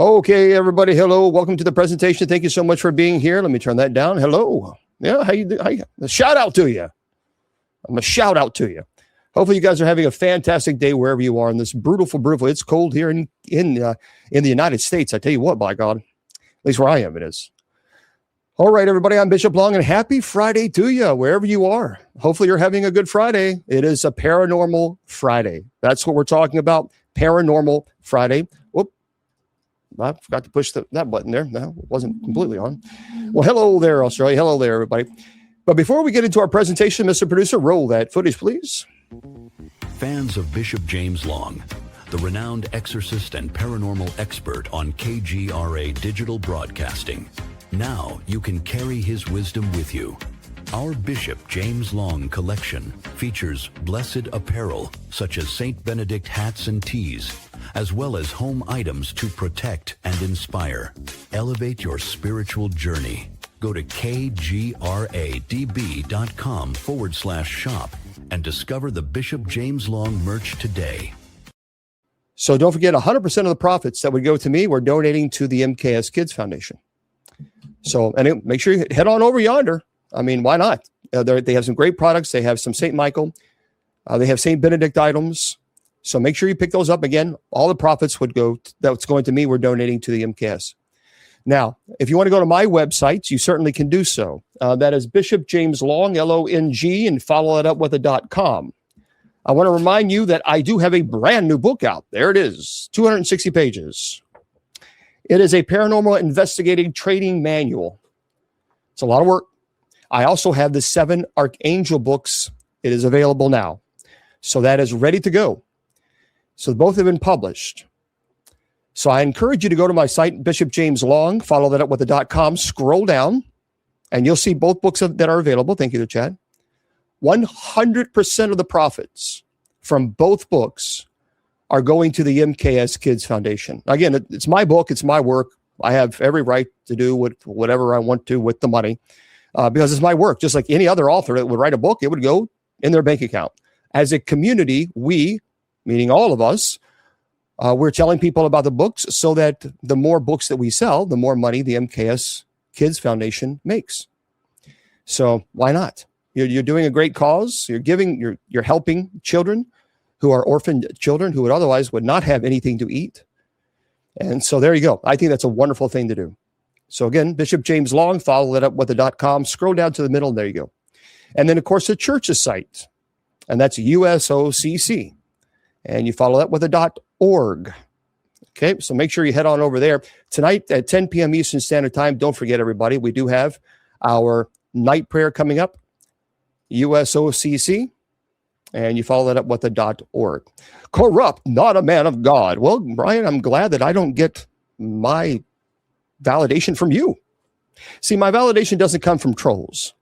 Okay, everybody. Hello. Welcome to the presentation. Thank you so much for being here. Let me turn that down. Hello. Yeah. How you do? A shout out to you. I'm a shout out to you. Hopefully you guys are having a fantastic day wherever you are in this brutal. It's cold here in the United States. I tell you what, by God, at least where I am, it is. All right, everybody. I'm Bishop Long, and happy Friday to you wherever you are. Hopefully you're having a good Friday. It is a Paranormal Friday. That's what we're talking about. Paranormal Friday. Whoop. I forgot to push that button there. No, it wasn't completely on. Well, hello there, Australia. Hello there, everybody. But before we get into our presentation, Mr. Producer, roll that footage, please. Fans of Bishop James Long, the renowned exorcist and paranormal expert on KGRA Digital Broadcasting. Now you can carry his wisdom with you. Our Bishop James Long collection features blessed apparel such as St. Benedict hats and tees, as well as home items to protect and inspire. Elevate your spiritual journey. Go to kgradb.com/shop and discover the Bishop James Long merch today. So don't forget, 100% of the profits that would go to me, we're donating to the MKS Kids Foundation. So, and make sure you head on over yonder. I mean, why not? They have some great products. They have some St. Michael. They have St. Benedict items. So make sure you pick those up. Again, all the profits would go, that's going to me, we're donating to the MKS. Now, if you want to go to my website, you certainly can do so. That is Bishop James Long, L-O-N-G, and follow it up with a .com. I want to remind you that I do have a brand new book out. There it is, 260 pages. It is a paranormal investigating training manual. It's a lot of work. I also have the 7 Archangel books. It is available now. So that is ready to go. So both have been published. So I encourage you to go to my site, Bishop James Long, follow that up with a .com, scroll down, and you'll see both books that are available. Thank you, Chad. 100% of the profits from both books are going to the MKS Kids Foundation. Again, it's my book. It's my work. I have every right to do whatever I want to with the money because it's my work. Just like any other author that would write a book, it would go in their bank account. As a community, we, meaning all of us, we're telling people about the books so that the more books that we sell, the more money the MKS Kids Foundation makes. So why not? You're doing a great cause. You're helping children who are orphaned children who would not have anything to eat. And so there you go. I think that's a wonderful thing to do. So again, Bishop James Long, follow it up with a .com, scroll down to the middle, and there you go. And then, of course, the church's site, and that's USOCC. And you follow that with a .org. Okay, so make sure you head on over there. Tonight at 10 p.m. Eastern Standard Time, don't forget, everybody, we do have our night prayer coming up, USOCC. And you follow that up with a .org. Corrupt, not a man of God. Well, Brian, I'm glad that I don't get my validation from you. See, my validation doesn't come from trolls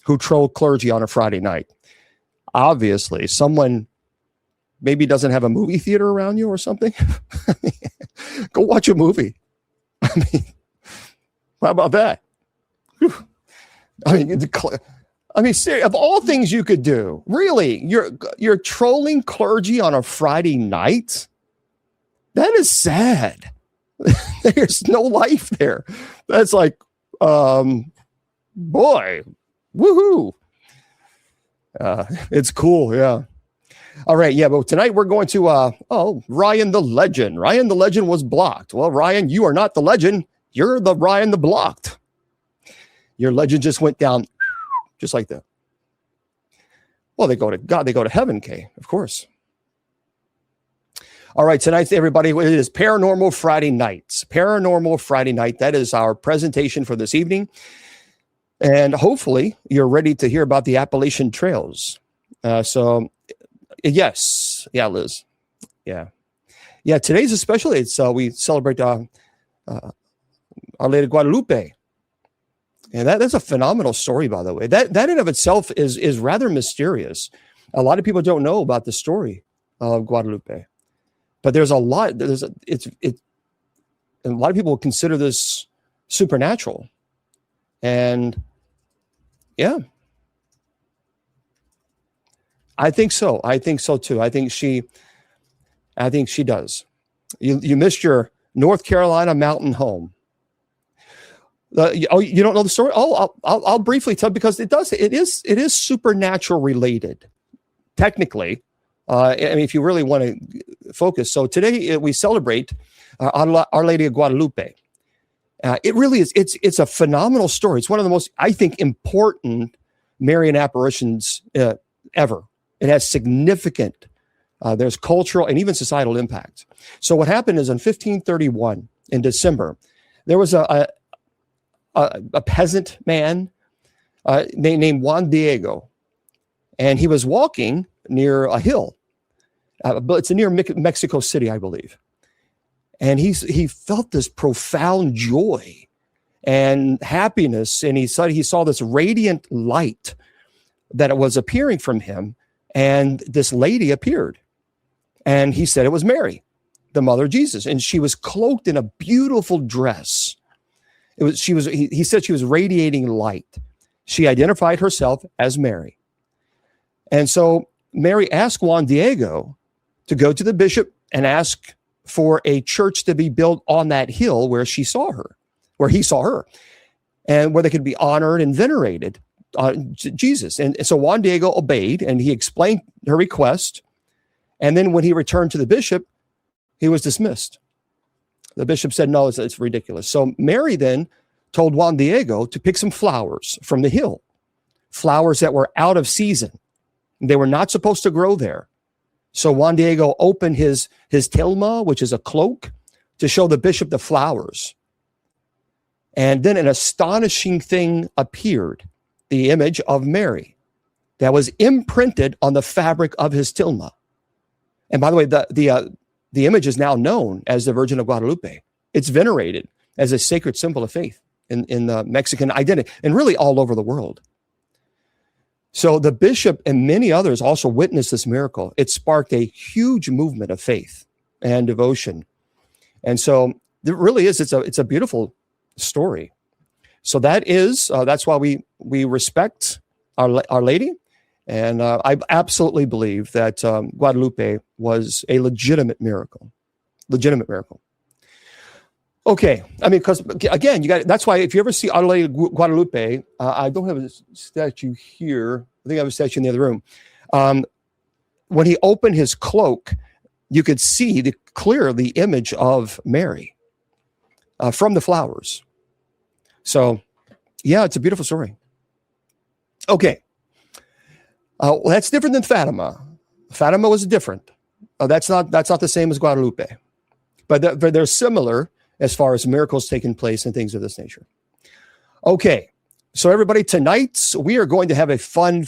who troll clergy on a Friday night. Obviously, someone maybe doesn't have a movie theater around you or something. Go watch a movie. I mean, how about that? Whew. I mean, seriously, of all things you could do, really, you're trolling clergy on a Friday night? That is sad. There's no life there. That's like, boy, woohoo. It's cool, yeah. All right, yeah, but tonight we're going to, Ryan the Legend. Ryan the Legend was blocked. Well, Ryan, you are not the legend. You're the Ryan the blocked. Your legend just went down just like that. Well, they go to God, they go to heaven, Kay, of course. All right, tonight, everybody, it is Paranormal Friday Nights. Paranormal Friday Night, that is our presentation for this evening. And hopefully you're ready to hear about the Appalachian Trails. Yes. Yeah, Liz. Yeah. Yeah, today's a special day. It's, we celebrate Our Lady of Guadalupe. And that's a phenomenal story, by the way. That in of itself is rather mysterious. A lot of people don't know about the story of Guadalupe, but there's a lot. And a lot of people consider this supernatural, and yeah, I think so. I think so too. I think she does. You missed your North Carolina mountain home. You don't know the story? Oh, I'll briefly tell, because it is supernatural related, technically. I mean, if you really want to focus. So today we celebrate Our Lady of Guadalupe. It really is. It's a phenomenal story. It's one of the most, I think, important Marian apparitions ever. It has significant, there's cultural and even societal impact. So what happened is in 1531, in December, there was a peasant man named Juan Diego, and he was walking near a hill, but it's near Mexico City, I believe. And he felt this profound joy and happiness, and he saw this radiant light that was appearing from him, and this lady appeared, and he said it was Mary, the mother of Jesus, and she was cloaked in a beautiful dress. He said she was radiating light. She identified herself as Mary. And so Mary asked Juan Diego to go to the bishop and ask for a church to be built on that hill where he saw her, and where they could be honored and venerated Jesus. And so Juan Diego obeyed, and he explained her request. And then when he returned to the bishop, he was dismissed. The bishop said, no, it's ridiculous. So Mary then told Juan Diego to pick some flowers from the hill, flowers that were out of season. They were not supposed to grow there. So Juan Diego opened his tilma, which is a cloak, to show the bishop the flowers. And then an astonishing thing appeared, the image of Mary that was imprinted on the fabric of his tilma. And by the way, the image is now known as the Virgin of Guadalupe. It's venerated as a sacred symbol of faith in the Mexican identity and really all over the world. So the bishop and many others also witnessed this miracle. It sparked a huge movement of faith and devotion. And so it really is, it's a beautiful story. So that's why we respect Our Lady. And I absolutely believe that Guadalupe was a legitimate miracle. Okay, I mean, because again, that's why if you ever see Our Lady of Guadalupe, I don't have a statue here. I think I have a statue in the other room. When he opened his cloak, you could see clearly the image of Mary from the flowers. So, yeah, it's a beautiful story. Okay. Well, that's different than Fatima. Fatima was different. That's not the same as Guadalupe, but they're similar as far as miracles taking place and things of this nature. Okay, so everybody, tonight we are going to have a fun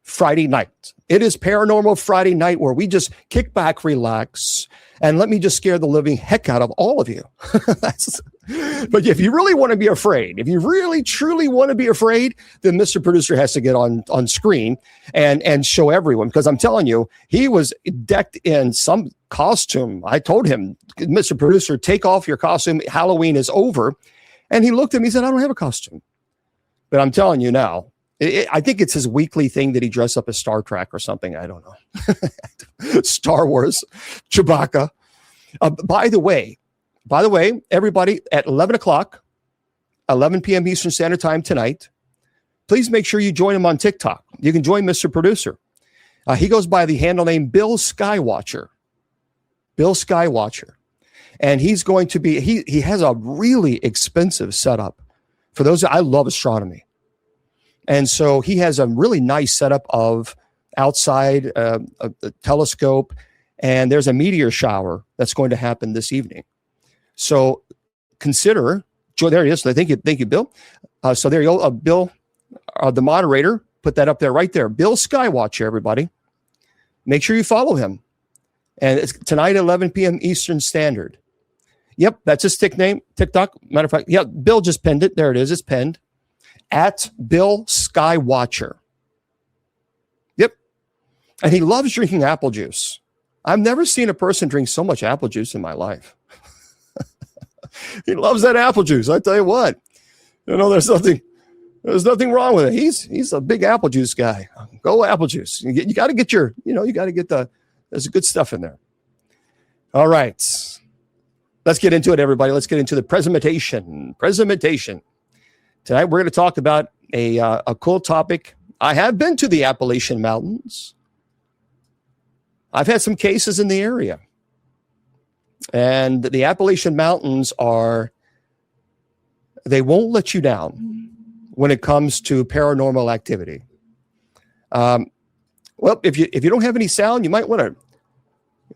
Friday night. It is Paranormal Friday night, where we just kick back, relax, and let me just scare the living heck out of all of you. But if you really want to be afraid, if you really truly want to be afraid, then Mr. Producer has to get on screen and show everyone, because I'm telling you, he was decked in some costume. I told him, Mr. Producer, take off your costume. Halloween is over. And he looked at me and said, I don't have a costume. But I'm telling you now, I think it's his weekly thing that he dressed up as Star Trek or something. I don't know. Star Wars, Chewbacca. By the way, everybody, at 11 p.m. Eastern Standard Time tonight, please make sure you join him on TikTok. You can join Mr. Producer. He goes by the handle name Bill Skywatcher. And he's going to be, he has a really expensive setup. For those, I love astronomy. And so he has a really nice setup of outside a telescope, and there's a meteor shower that's going to happen this evening. So consider, there it is. Thank you, Bill. So there you go, Bill, the moderator, put that up there right there. Bill Skywatcher, everybody. Make sure you follow him. And it's tonight, 11 p.m. Eastern Standard. Yep, that's his TikTok. Matter of fact, yeah, Bill just pinned it. There it is. It's pinned. At Bill Skywatcher. Yep. And he loves drinking apple juice. I've never seen a person drink so much apple juice in my life. He loves that apple juice. I tell you what, there's nothing wrong with it. He's a big apple juice guy. Go apple juice. You got to get there's good stuff in there. All right. Let's get into it, everybody. Let's get into the presentation. Tonight, we're going to talk about a cool topic. I have been to the Appalachian Mountains. I've had some cases in the area. And the Appalachian Mountains they won't let you down when it comes to paranormal activity. Well, if you don't have any sound, you might want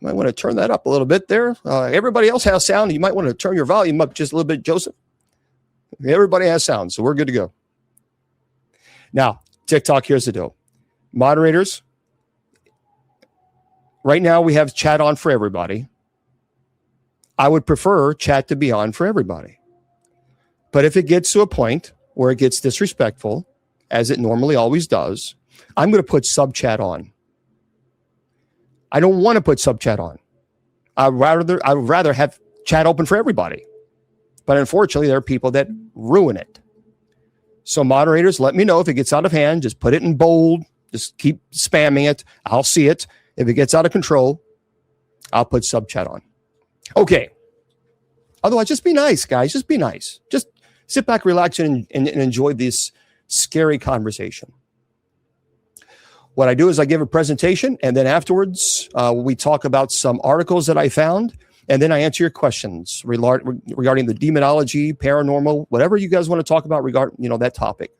to turn that up a little bit there. Everybody else has sound. You might want to turn your volume up just a little bit, Joseph. Everybody has sound, so we're good to go. Now, TikTok, here's the deal. Moderators, right now we have chat on for everybody. I would prefer chat to be on for everybody. But if it gets to a point where it gets disrespectful, as it normally always does, I'm going to put sub chat on. I don't want to put sub chat on. I'd rather have chat open for everybody. But unfortunately, there are people that ruin it. So moderators, let me know if it gets out of hand. Just put it in bold. Just keep spamming it. I'll see it. If it gets out of control, I'll put sub chat on. Okay. Otherwise, just be nice, guys. Just be nice. Just sit back, relax, and enjoy this scary conversation. What I do is I give a presentation, and then afterwards, we talk about some articles that I found, and then I answer your questions regarding the demonology, paranormal, whatever you guys want to talk about regarding that topic.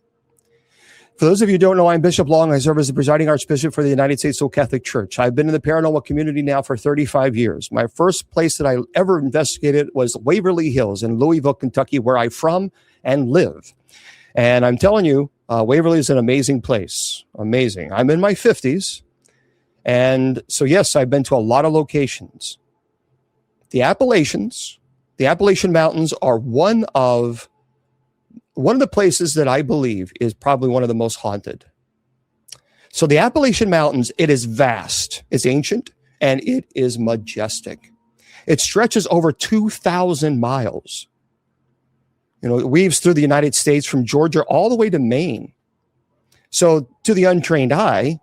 For those of you who don't know, I'm Bishop Long. I serve as the presiding Archbishop for the United States Soul Catholic Church. I've been in the paranormal community now for 35 years. My first place that I ever investigated was Waverly Hills in Louisville, Kentucky, where I'm from and live. And I'm telling you, Waverly is an amazing place. Amazing. I'm in my 50s. And so, yes, I've been to a lot of locations. The Appalachian Mountains are one of the places that I believe is probably one of the most haunted. So the Appalachian Mountains, it is vast, it's ancient, and it is majestic. It stretches over 2,000 miles. It weaves through the United States from Georgia all the way to Maine. So to the untrained eye,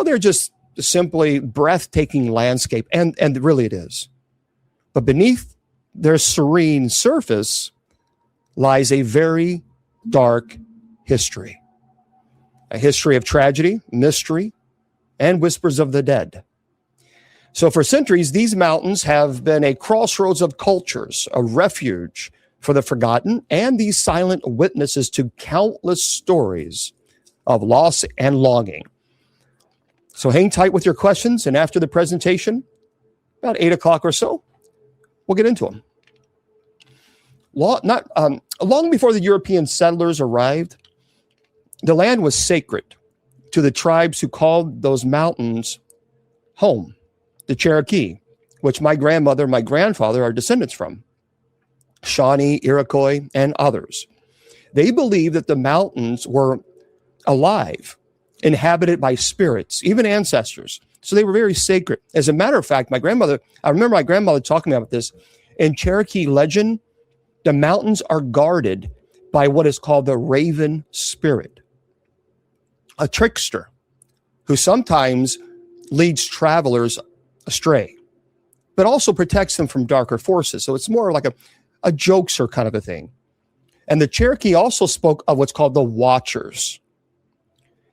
they're just simply breathtaking landscape, and really it is. But beneath their serene surface lies a very dark history. A history of tragedy, mystery, and whispers of the dead. So for centuries, these mountains have been a crossroads of cultures, a refuge for the forgotten, and these silent witnesses to countless stories of loss and longing. So hang tight with your questions, and after the presentation, about 8 o'clock or so, we'll get into them. Long before the European settlers arrived, the land was sacred to the tribes who called those mountains home, the Cherokee, which my grandmother and my grandfather are descendants from, Shawnee, Iroquois, and others. They believed that the mountains were alive, inhabited by spirits, even ancestors. So they were very sacred. As a matter of fact, I remember my grandmother talking about this. In Cherokee legend, the mountains are guarded by what is called the raven spirit, a trickster who sometimes leads travelers astray, but also protects them from darker forces. So it's more like a jokester kind of a thing. And the Cherokee also spoke of what's called the watchers.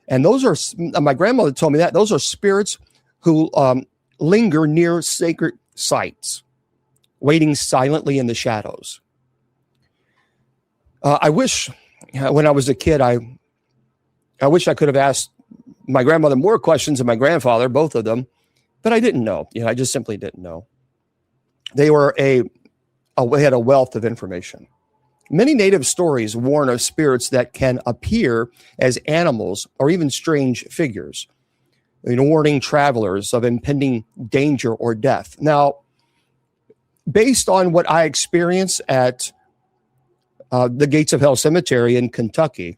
And those are, my grandmother told me that, those are spirits who linger near sacred sites, waiting silently in the shadows. I wish, when I was a kid, I wish I could have asked my grandmother more questions than my grandfather, both of them, but I didn't know. I just simply didn't know. They had a wealth of information. Many native stories warn of spirits that can appear as animals or even strange figures, warning travelers of impending danger or death. Now, based on what I experienced at the Gates of Hell Cemetery in Kentucky,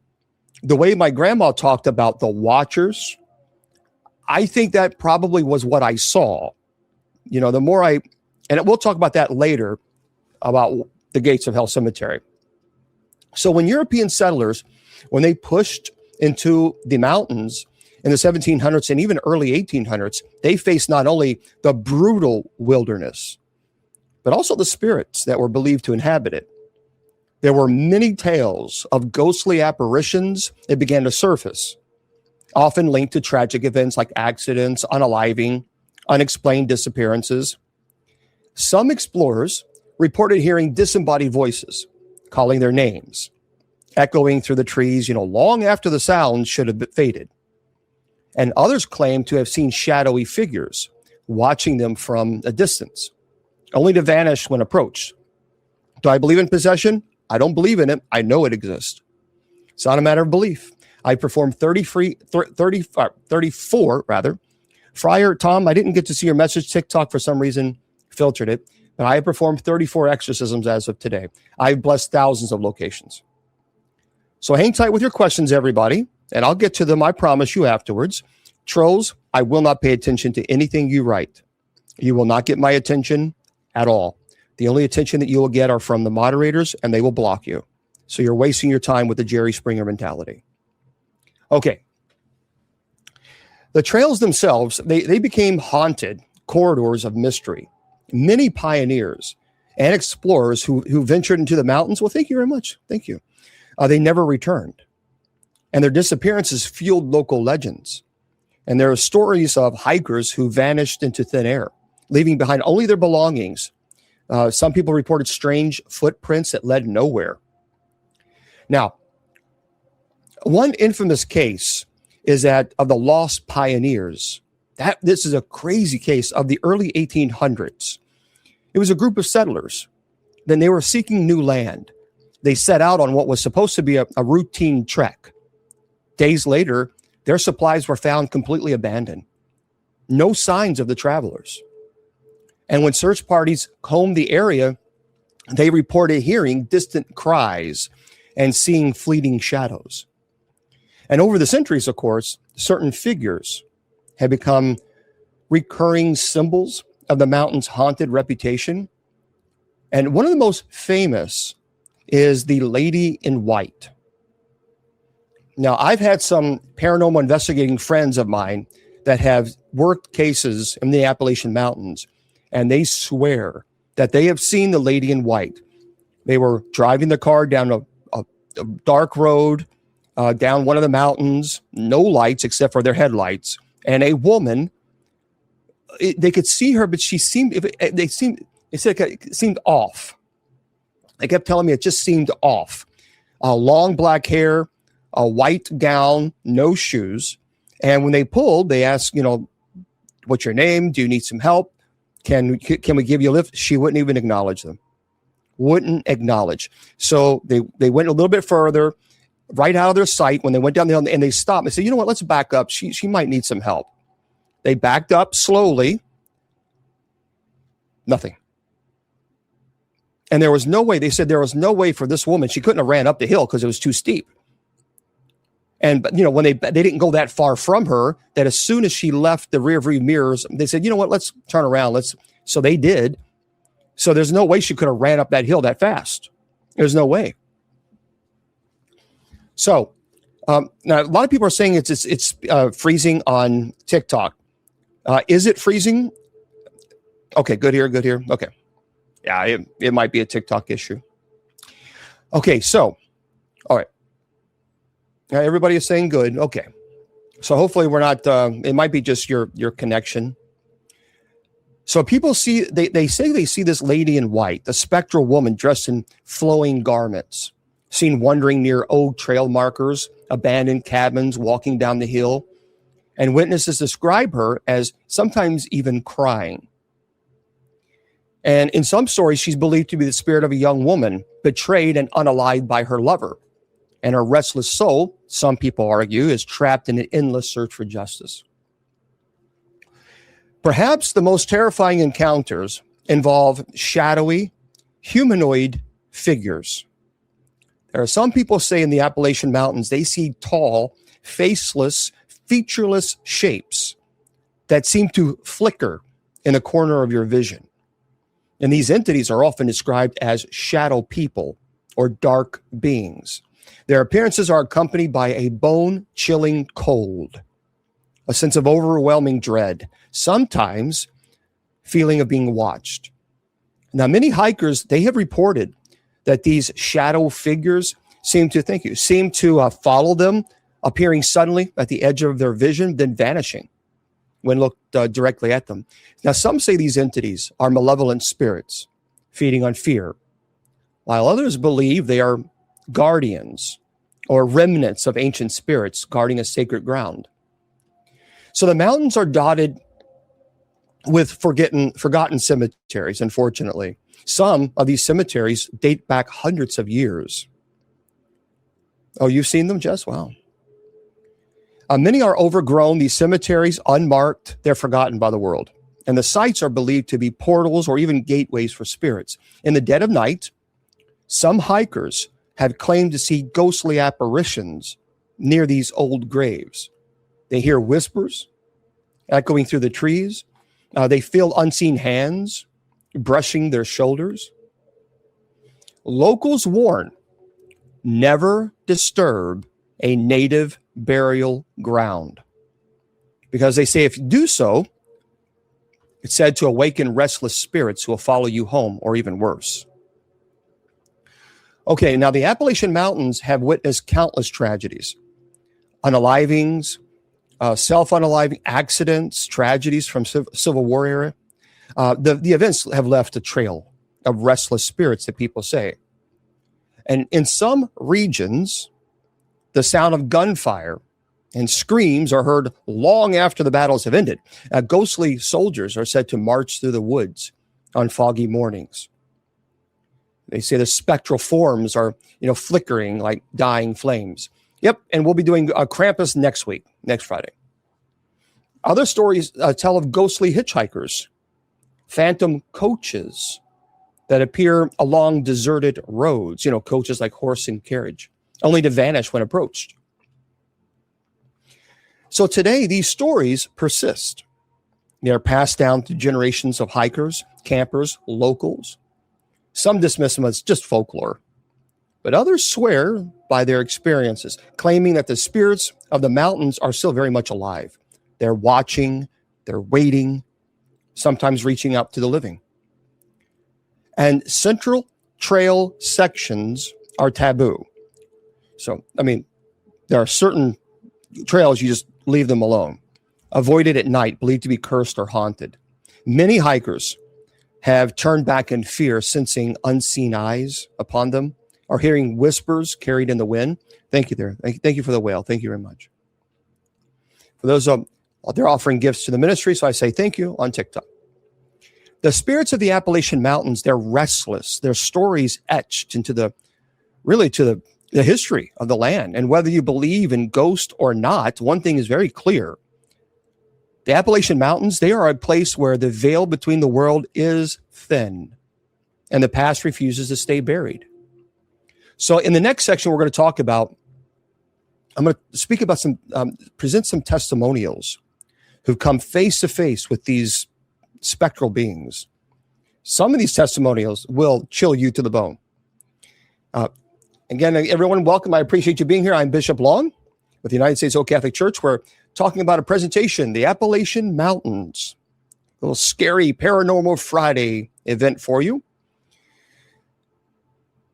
the way my grandma talked about the watchers, I think that probably was what I saw. The more and we'll talk about that later, about the Gates of Hell Cemetery. So when European settlers, when they pushed into the mountains in the 1700s and even early 1800s, they faced not only the brutal wilderness, but also the spirits that were believed to inhabit it. There were many tales of ghostly apparitions that began to surface, often linked to tragic events like accidents, unaliving, unexplained disappearances. Some explorers reported hearing disembodied voices calling their names, echoing through the trees, long after the sound should have faded. And others claimed to have seen shadowy figures watching them from a distance, only to vanish when approached. Do I believe in possession? I don't believe in it. I know it exists. It's not a matter of belief. I performed 34. Friar Tom, I didn't get to see your message. TikTok, for some reason, filtered it. But I have performed 34 exorcisms as of today. I've blessed thousands of locations. So hang tight with your questions, everybody, and I'll get to them, I promise you, afterwards. Trolls, I will not pay attention to anything you write. You will not get my attention at all. The only attention that you will get are from the moderators, and they will block you. So you're wasting your time with the Jerry Springer mentality. Okay. The trails themselves, they became haunted corridors of mystery. Many pioneers and explorers who ventured into the mountains, well, thank you very much. Thank you. They never returned. And their disappearances fueled local legends. And there are stories of hikers who vanished into thin air, leaving behind only their belongings. Some people reported strange footprints that led nowhere. Now, one infamous case is that of the lost pioneers. This is a crazy case of the early 1800s. It was a group of settlers. Then they were seeking new land. They set out on what was supposed to be a routine trek. Days later, their supplies were found completely abandoned. No signs of the travelers. And when search parties combed the area, they reported hearing distant cries and seeing fleeting shadows. And over the centuries, of course, certain figures have become recurring symbols of the mountain's haunted reputation. And one of the most famous is the Lady in White. Now, I've had some paranormal investigating friends of mine that have worked cases in the Appalachian Mountains, and they swear that they have seen the Lady in White. They were driving the car down a dark road, down one of the mountains, no lights except for their headlights, and a woman, they could see her, but she seemed, it seemed off. They kept telling me it just seemed off. Long black hair, a white gown, no shoes. And when they pulled, they asked, what's your name? Do you need some help? Can we give you a lift? She wouldn't even acknowledge them. Wouldn't acknowledge. So they went a little bit further, right out of their sight. When they went down the hill and they stopped, they said, you know what, let's back up. She might need some help. They backed up slowly. Nothing. And there was no way, they said there was no way for this woman, she couldn't have ran up the hill because it was too steep. And, when they didn't go that far from her, that as soon as she left the rear view mirrors, they said, you know what, let's turn around. So they did. So there's no way she could have ran up that hill that fast. There's no way. So now a lot of people are saying it's freezing on TikTok. Is it freezing? Okay, good here. Okay. Yeah, it might be a TikTok issue. Okay, so, all right. Now everybody is saying good. Okay. So hopefully we're not, it might be just your connection. So people see, they say they see this lady in white, the spectral woman dressed in flowing garments, seen wandering near old trail markers, abandoned cabins, walking down the hill. And witnesses describe her as sometimes even crying. And in some stories, she's believed to be the spirit of a young woman betrayed and unalived by her lover. And her restless soul, some people argue, is trapped in an endless search for justice. Perhaps the most terrifying encounters involve shadowy, humanoid figures. There are some people say in the Appalachian Mountains, they see tall, faceless, featureless shapes that seem to flicker in the corner of your vision. And these entities are often described as shadow people or dark beings. Their appearances are accompanied by a bone-chilling cold, a sense of overwhelming dread, sometimes feeling of being watched. Now, many hikers, they have reported that these shadow figures seem to follow them, appearing suddenly at the edge of their vision, then vanishing when looked directly at them. Now, some say these entities are malevolent spirits feeding on fear, while others believe they are guardians or remnants of ancient spirits guarding a sacred ground. So the mountains are dotted with forgotten cemeteries, unfortunately. Some of these cemeteries date back hundreds of years. Oh, you've seen them, Jess? Wow. Many are overgrown, these cemeteries, unmarked. They're forgotten by the world. And the sites are believed to be portals or even gateways for spirits. In the dead of night, some hikers have claimed to see ghostly apparitions near these old graves. They hear whispers echoing through the trees. They feel unseen hands brushing their shoulders. Locals warn, never disturb a native burial ground, because they say if you do so, it's said to awaken restless spirits who will follow you home, or even worse. Okay, now the Appalachian Mountains have witnessed countless tragedies, unalivings, self-unaliving accidents, tragedies from Civil War era. The events have left a trail of restless spirits, that people say. And in some regions, the sound of gunfire and screams are heard long after the battles have ended. Ghostly soldiers are said to march through the woods on foggy mornings. They say the spectral forms are, flickering like dying flames. Yep, and we'll be doing Krampus next week, next Friday. Other stories tell of ghostly hitchhikers, phantom coaches that appear along deserted roads, coaches like horse and carriage, only to vanish when approached. So today, these stories persist. They are passed down to generations of hikers, campers, locals. Some dismiss them as just folklore, but others swear by their experiences, claiming that the spirits of the mountains are still very much alive. They're watching, they're waiting, sometimes reaching out to the living. And central trail sections are taboo. So, there are certain trails you just leave them alone. Avoided at night, believed to be cursed or haunted. Many hikers have turned back in fear, sensing unseen eyes upon them, or hearing whispers carried in the wind. Thank you there. Thank you for the whale. Thank you very much. For those, they're offering gifts to the ministry, so I say thank you on TikTok. The spirits of the Appalachian Mountains, they're restless. Their stories etched into the history of the land. And whether you believe in ghosts or not, one thing is very clear. The Appalachian Mountains, they are a place where the veil between the world is thin, and the past refuses to stay buried. So in the next section, I'm going to speak about present some testimonials who've come face to face with these spectral beings. Some of these testimonials will chill you to the bone. Again, everyone, welcome. I appreciate you being here. I'm Bishop Long with the United States Old Catholic Church. We're talking about a presentation, the Appalachian Mountains, a little scary Paranormal Friday event for you.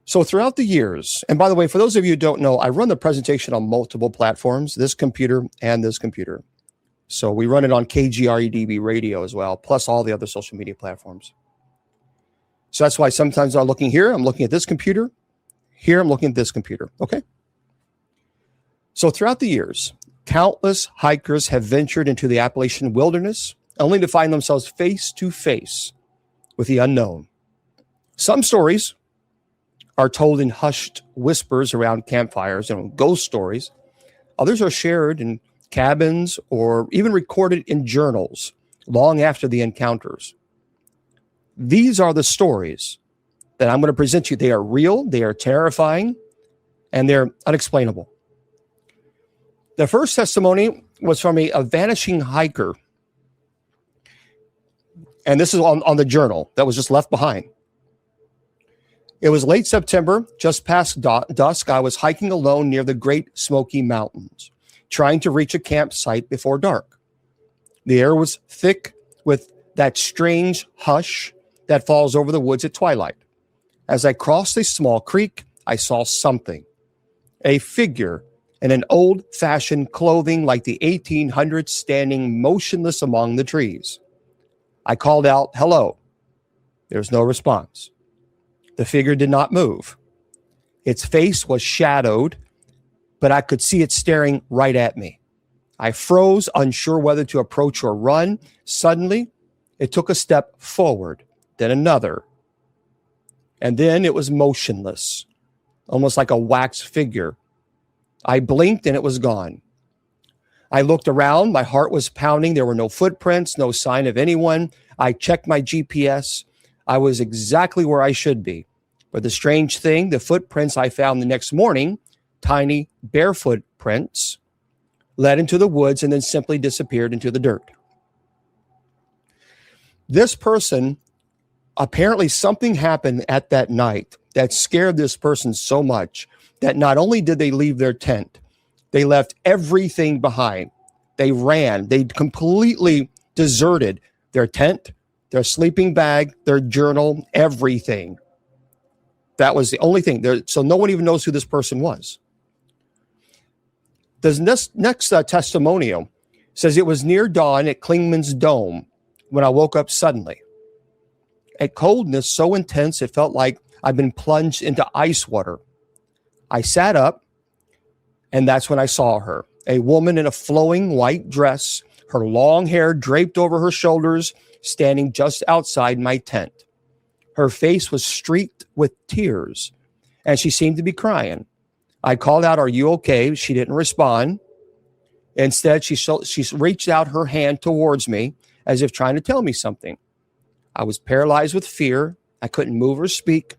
So throughout the years, and by the way, for those of you who don't know, I run the presentation on multiple platforms, this computer and this computer. So we run it on KGREDB radio as well, plus all the other social media platforms. So that's why sometimes I'm looking here, I'm looking at this computer. Here, I'm looking at this computer. Okay. So throughout the years, countless hikers have ventured into the Appalachian wilderness, only to find themselves face to face with the unknown. Some stories are told in hushed whispers around campfires, ghost stories. Others are shared in cabins or even recorded in journals long after the encounters. These are the stories that I'm going to present to you. They are real, they are terrifying, and they're unexplainable. The first testimony was from a vanishing hiker. And this is on the journal that was just left behind. It was late September, just past dusk. I was hiking alone near the Great Smoky Mountains, trying to reach a campsite before dark. The air was thick with that strange hush that falls over the woods at twilight. As I crossed a small creek, I saw something. A figure in an old-fashioned clothing like the 1800s standing motionless among the trees. I called out, "Hello." There was no response. The figure did not move. Its face was shadowed, but I could see it staring right at me. I froze, unsure whether to approach or run. Suddenly, it took a step forward, then another. And then it was motionless, almost like a wax figure. I blinked and it was gone. I looked around. My heart was pounding. There were no footprints, no sign of anyone. I checked my GPS. I was exactly where I should be. But the strange thing, the footprints I found the next morning, tiny barefoot prints, led into the woods and then simply disappeared into the dirt. This person, apparently something happened at that night that scared this person so much that not only did they leave their tent, they left everything behind. They ran. They completely deserted their tent, their sleeping bag, their journal, everything. That was the only thing. So no one even knows who this person was. The next testimonial says it was near dawn at Klingman's Dome when I woke up suddenly. A coldness so intense it felt like I'd been plunged into ice water. I sat up, and that's when I saw her. A woman in a flowing white dress, her long hair draped over her shoulders, standing just outside my tent. Her face was streaked with tears, and she seemed to be crying. I called out, "Are you okay?" She didn't respond. Instead, she reached out her hand towards me as if trying to tell me something. I was paralyzed with fear. I couldn't move or speak.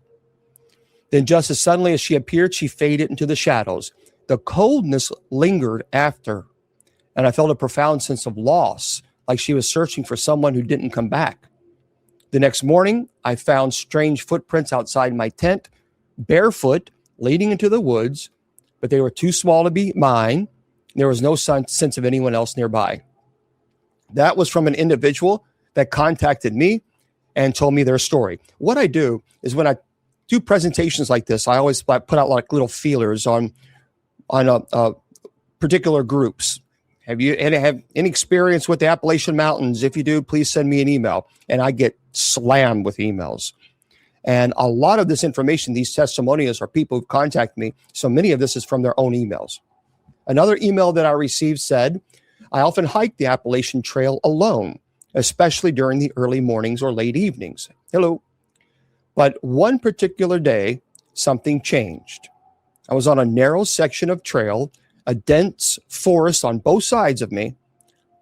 Then just as suddenly as she appeared, she faded into the shadows. The coldness lingered after, and I felt a profound sense of loss, like she was searching for someone who didn't come back. The next morning, I found strange footprints outside my tent, barefoot, leading into the woods, but they were too small to be mine. There was no sense of anyone else nearby. That was from an individual that contacted me and told me their story. What I do is when I do presentations like this, I always put out like little feelers on particular groups. Have you have any experience with the Appalachian Mountains? If you do, please send me an email. And I get slammed with emails. And a lot of this information, these testimonials, are people who contact me. So many of this is from their own emails. Another email that I received said, I often hike the Appalachian Trail alone, especially during the early mornings or late evenings. Hello. But one particular day, something changed. I was on a narrow section of trail, a dense forest on both sides of me.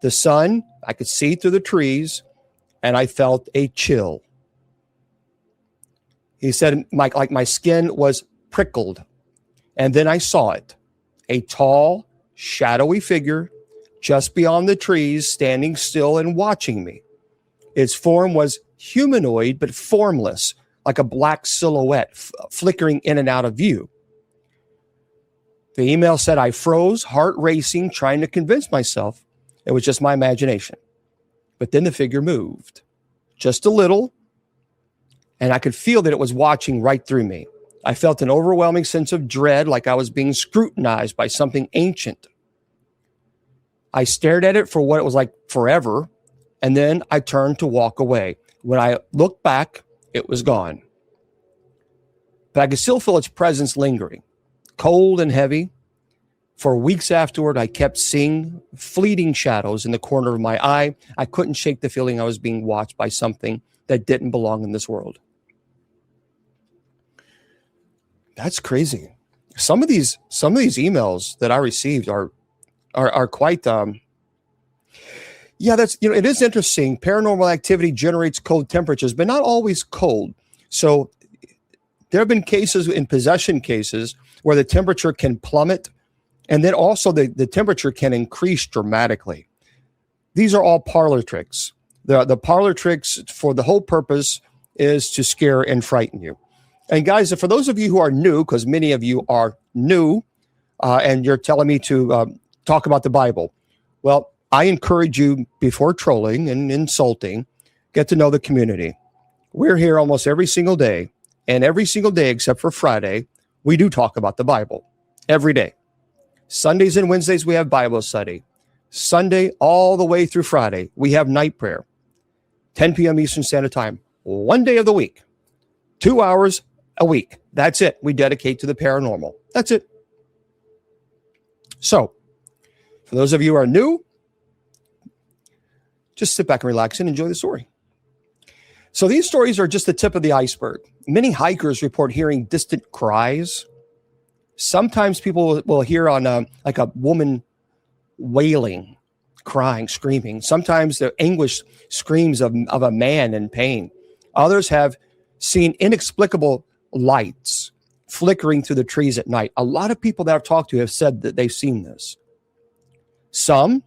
The sun, I could see through the trees, and I felt a chill. He said, like my skin was prickled. And then I saw it, a tall, shadowy figure just beyond the trees, standing still and watching me. Its form was humanoid, but formless, like a black silhouette flickering in and out of view. The email said I froze, heart racing, trying to convince myself it was just my imagination. But then the figure moved just a little, and I could feel that it was watching right through me. I felt an overwhelming sense of dread, like I was being scrutinized by something ancient. I stared at it for what it was like forever, and then I turned to walk away. When I looked back, it was gone. But I could still feel its presence lingering, cold and heavy. For weeks afterward, I kept seeing fleeting shadows in the corner of my eye. I couldn't shake the feeling I was being watched by something that didn't belong in this world. That's crazy. Some of these emails that I received are quite that's it is interesting. Paranormal activity generates cold temperatures, but not always cold. So there have been cases, in possession cases, where the temperature can plummet, and then also the temperature can increase dramatically. These are all parlor tricks. The parlor tricks, for the whole purpose, is to scare and frighten you. And guys, for those of you who are new, because many of you are new, and you're telling me to talk about the Bible, well, I encourage you, before trolling and insulting, get to know the community. We're here almost every single day, and every single day except for Friday, we do talk about the Bible every day. Sundays and Wednesdays, we have Bible study. Sunday all the way through Friday, we have night prayer, 10 p.m. Eastern Standard Time, one day of the week, 2 hours a week. That's it. We dedicate to the paranormal. That's it. So, for those of you who are new, just sit back and relax and enjoy the story. So these stories are just the tip of the iceberg. Many hikers report hearing distant cries. Sometimes people will hear on like a woman wailing, crying, screaming. Sometimes the anguished screams of a man in pain. Others have seen inexplicable lights flickering through the trees at night. A lot of people that I've talked to have said that they've seen this. Some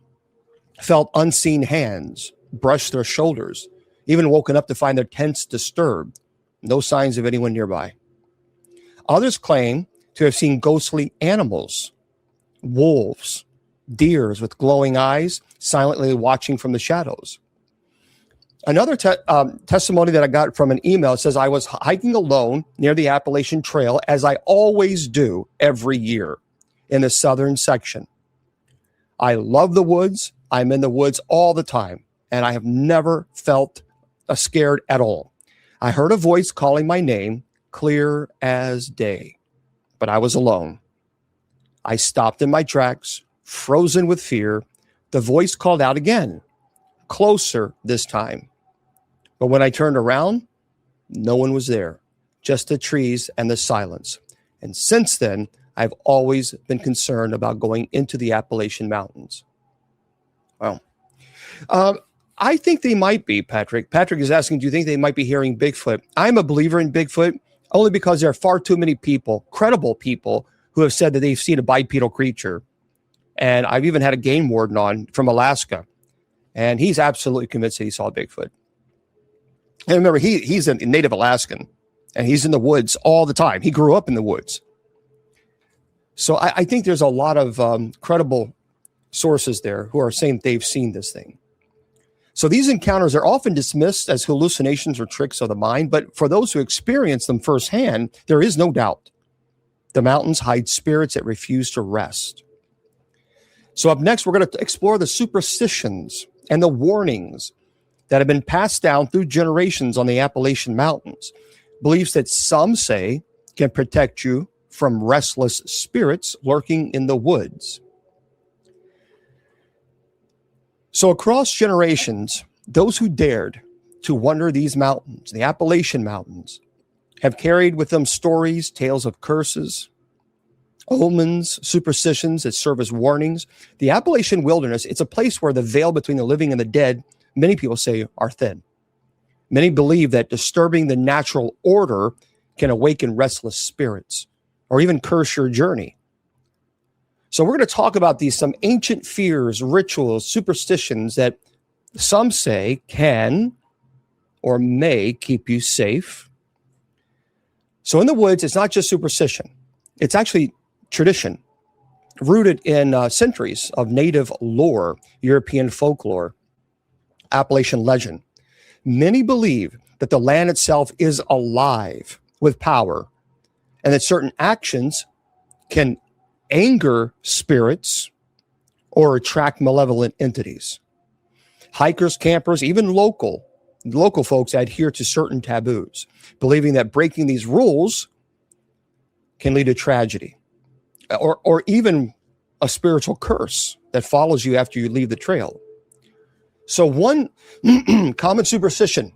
felt unseen hands brush their shoulders, even woken up to find their tents disturbed. No signs of anyone nearby. Others claim to have seen ghostly animals, wolves, deers with glowing eyes, silently watching from the shadows. Another testimony that I got from an email says, I was hiking alone near the Appalachian Trail, as I always do every year in the southern section. I love the woods. I'm in the woods all the time, and I have never felt scared at all. I heard a voice calling my name, clear as day, but I was alone. I stopped in my tracks, frozen with fear. The voice called out again, closer this time. But when I turned around, no one was there, just the trees and the silence. And since then, I've always been concerned about going into the Appalachian Mountains. Well, I think they might be, Patrick. Patrick is asking, do you think they might be hearing Bigfoot? I'm a believer in Bigfoot only because there are far too many people, credible people, who have said that they've seen a bipedal creature. And I've even had a game warden on from Alaska, and he's absolutely convinced that he saw Bigfoot. And remember, he's a native Alaskan, and he's in the woods all the time. He grew up in the woods. So I think there's a lot of credible sources there who are saying they've seen this thing. So these encounters are often dismissed as hallucinations or tricks of the mind, but for those who experience them firsthand, there is no doubt. The mountains hide spirits that refuse to rest. So up next, we're going to explore the superstitions and the warnings that have been passed down through generations on the Appalachian Mountains. Beliefs that some say can protect you from restless spirits lurking in the woods. So across generations, those who dared to wander these mountains, the Appalachian Mountains, have carried with them stories, tales of curses, omens, superstitions that serve as warnings. The Appalachian wilderness, it's a place where the veil between the living and the dead, many people say, are thin. Many believe that disturbing the natural order can awaken restless spirits or even curse your journey. So we're going to talk about some ancient fears, rituals, superstitions that some say can or may keep you safe. So in the woods, it's not just superstition. It's actually tradition rooted in centuries of native lore, European folklore, Appalachian legend. Many believe that the land itself is alive with power and that certain actions can anger spirits or attract malevolent entities. Hikers, campers, even local folks adhere to certain taboos, believing that breaking these rules can lead to tragedy or even a spiritual curse that follows you after you leave the trail. So one common superstition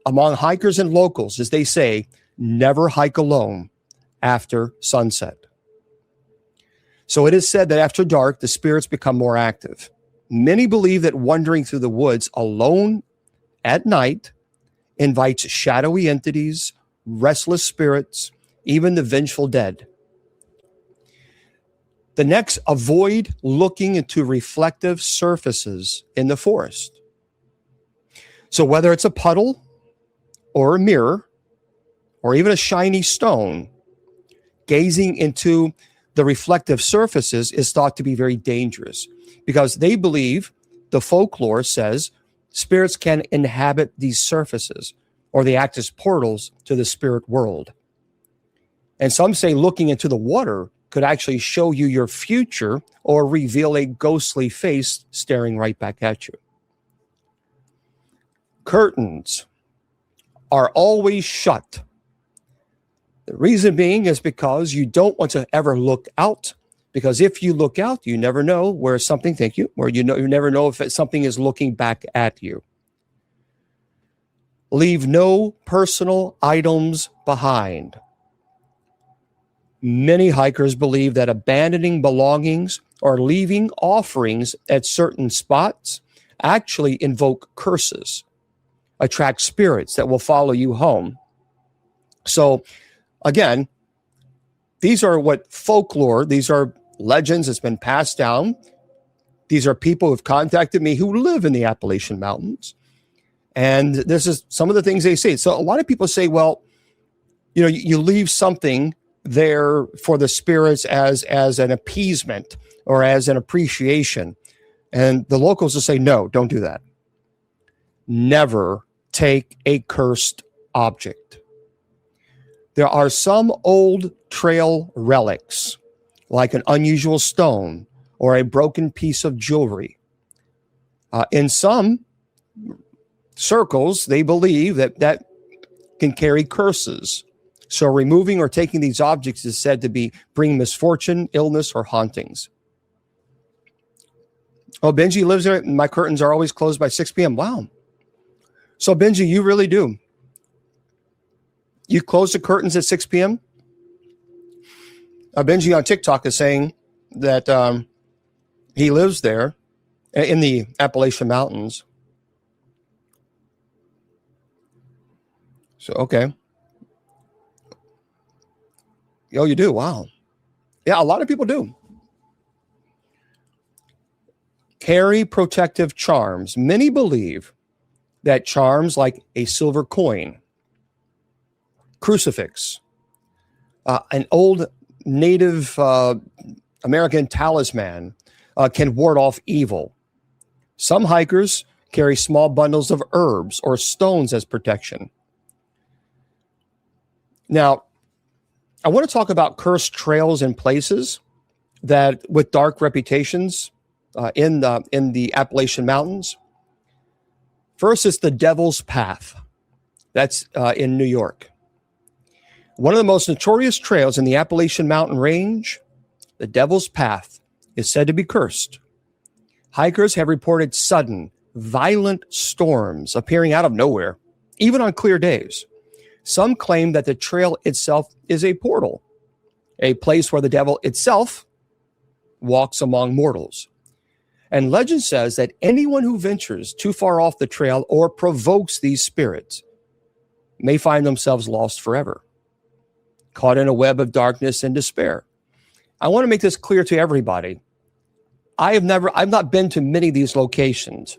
among hikers and locals is they say, never hike alone after sunset. So it is said that after dark, the spirits become more active. Many believe that wandering through the woods alone at night invites shadowy entities, restless spirits, even the vengeful dead. The next, avoid looking into reflective surfaces in the forest. So whether it's a puddle or a mirror or even a shiny stone, gazing into the reflective surfaces is thought to be very dangerous because they believe, the folklore says, spirits can inhabit these surfaces. or they act as portals to the spirit world. And some say looking into the water could actually show you your future or reveal a ghostly face staring right back at you. Curtains are always shut. The reason being is because you don't want to ever look out, because if you look out, you never know where something, thank you, or you never know if something is looking back at you. Leave no personal items behind. Many hikers believe that abandoning belongings or leaving offerings at certain spots actually invoke curses, attract spirits that will follow you home. So again, these are what folklore, these are legends that's been passed down. These are people who've contacted me who live in the Appalachian Mountains. And this is some of the things they say. So a lot of people say, well, you leave something there for the spirits as an appeasement or as an appreciation. And the locals will say, no, don't do that. Never take a cursed object. There are some old trail relics, like an unusual stone or a broken piece of jewelry. In some circles, they believe that can carry curses. So removing or taking these objects is said to bring misfortune, illness, or hauntings. Oh, Benji lives there. My curtains are always closed by 6 p.m. Wow. So Benji, you really do. You close the curtains at 6 p.m.? Benji on TikTok is saying that he lives there in the Appalachian Mountains. So, okay. Oh, you do? Wow. Yeah, a lot of people do. Carry protective charms. Many believe that charms like a silver coin, crucifix, an old Native American talisman can ward off evil. Some hikers carry small bundles of herbs or stones as protection. Now, I want to talk about cursed trails and places that with dark reputations in the Appalachian Mountains. First is the Devil's Path. That's in New York. One of the most notorious trails in the Appalachian Mountain Range, the Devil's Path, is said to be cursed. Hikers have reported sudden, violent storms appearing out of nowhere, even on clear days. Some claim that the trail itself is a portal, a place where the devil itself walks among mortals. And legend says that anyone who ventures too far off the trail or provokes these spirits may find themselves lost forever, caught in a web of darkness and despair. I want to make this clear to everybody. I've not been to many of these locations.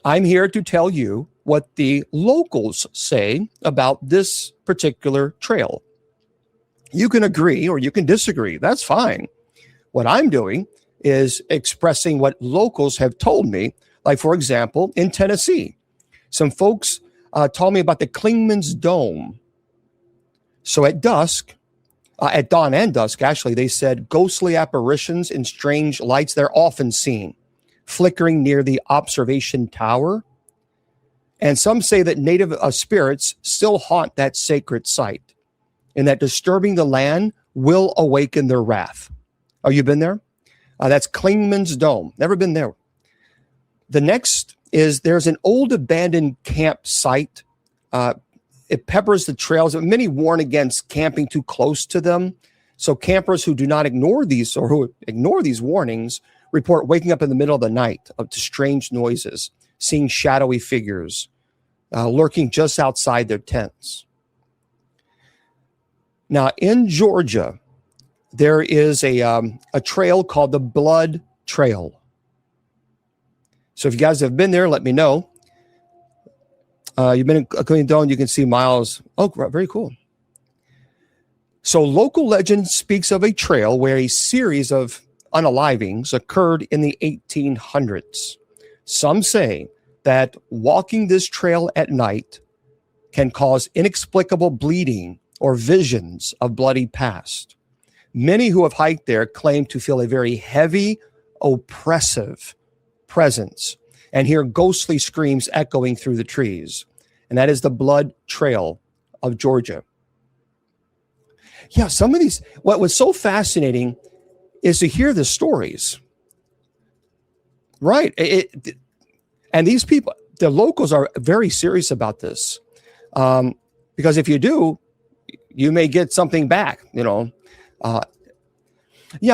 I'm here to tell you what the locals say about this particular trail. You can agree or you can disagree. That's fine. What I'm doing is expressing what locals have told me. Like, for example, in Tennessee, some folks told me about the Clingman's Dome. So at dusk, at dawn and dusk, actually, they said ghostly apparitions and strange lights, they're often seen, flickering near the observation tower. And some say that native spirits still haunt that sacred site and that disturbing the land will awaken their wrath. Oh, you been there? That's Clingman's Dome. Never been there. The next is there's an old abandoned campsite. It peppers the trails. Many warn against camping too close to them. So campers who do not ignore these or who ignore these warnings report waking up in the middle of the night to strange noises, seeing shadowy figures lurking just outside their tents. Now, in Georgia, there is a trail called the Blood Trail. So if you guys have been there, let me know. You've been in Cleveland, you can see miles. Oh, very cool. So local legend speaks of a trail where a series of unalivings occurred in the 1800s. Some say that walking this trail at night can cause inexplicable bleeding or visions of bloody past. Many who have hiked there claim to feel a very heavy, oppressive presence and hear ghostly screams echoing through the trees. And that is the Blood Trail of Georgia. Yeah, some of these, what was so fascinating is to hear the stories. Right. And these people, the locals are very serious about this. Because if you do, you may get something back, Yeah,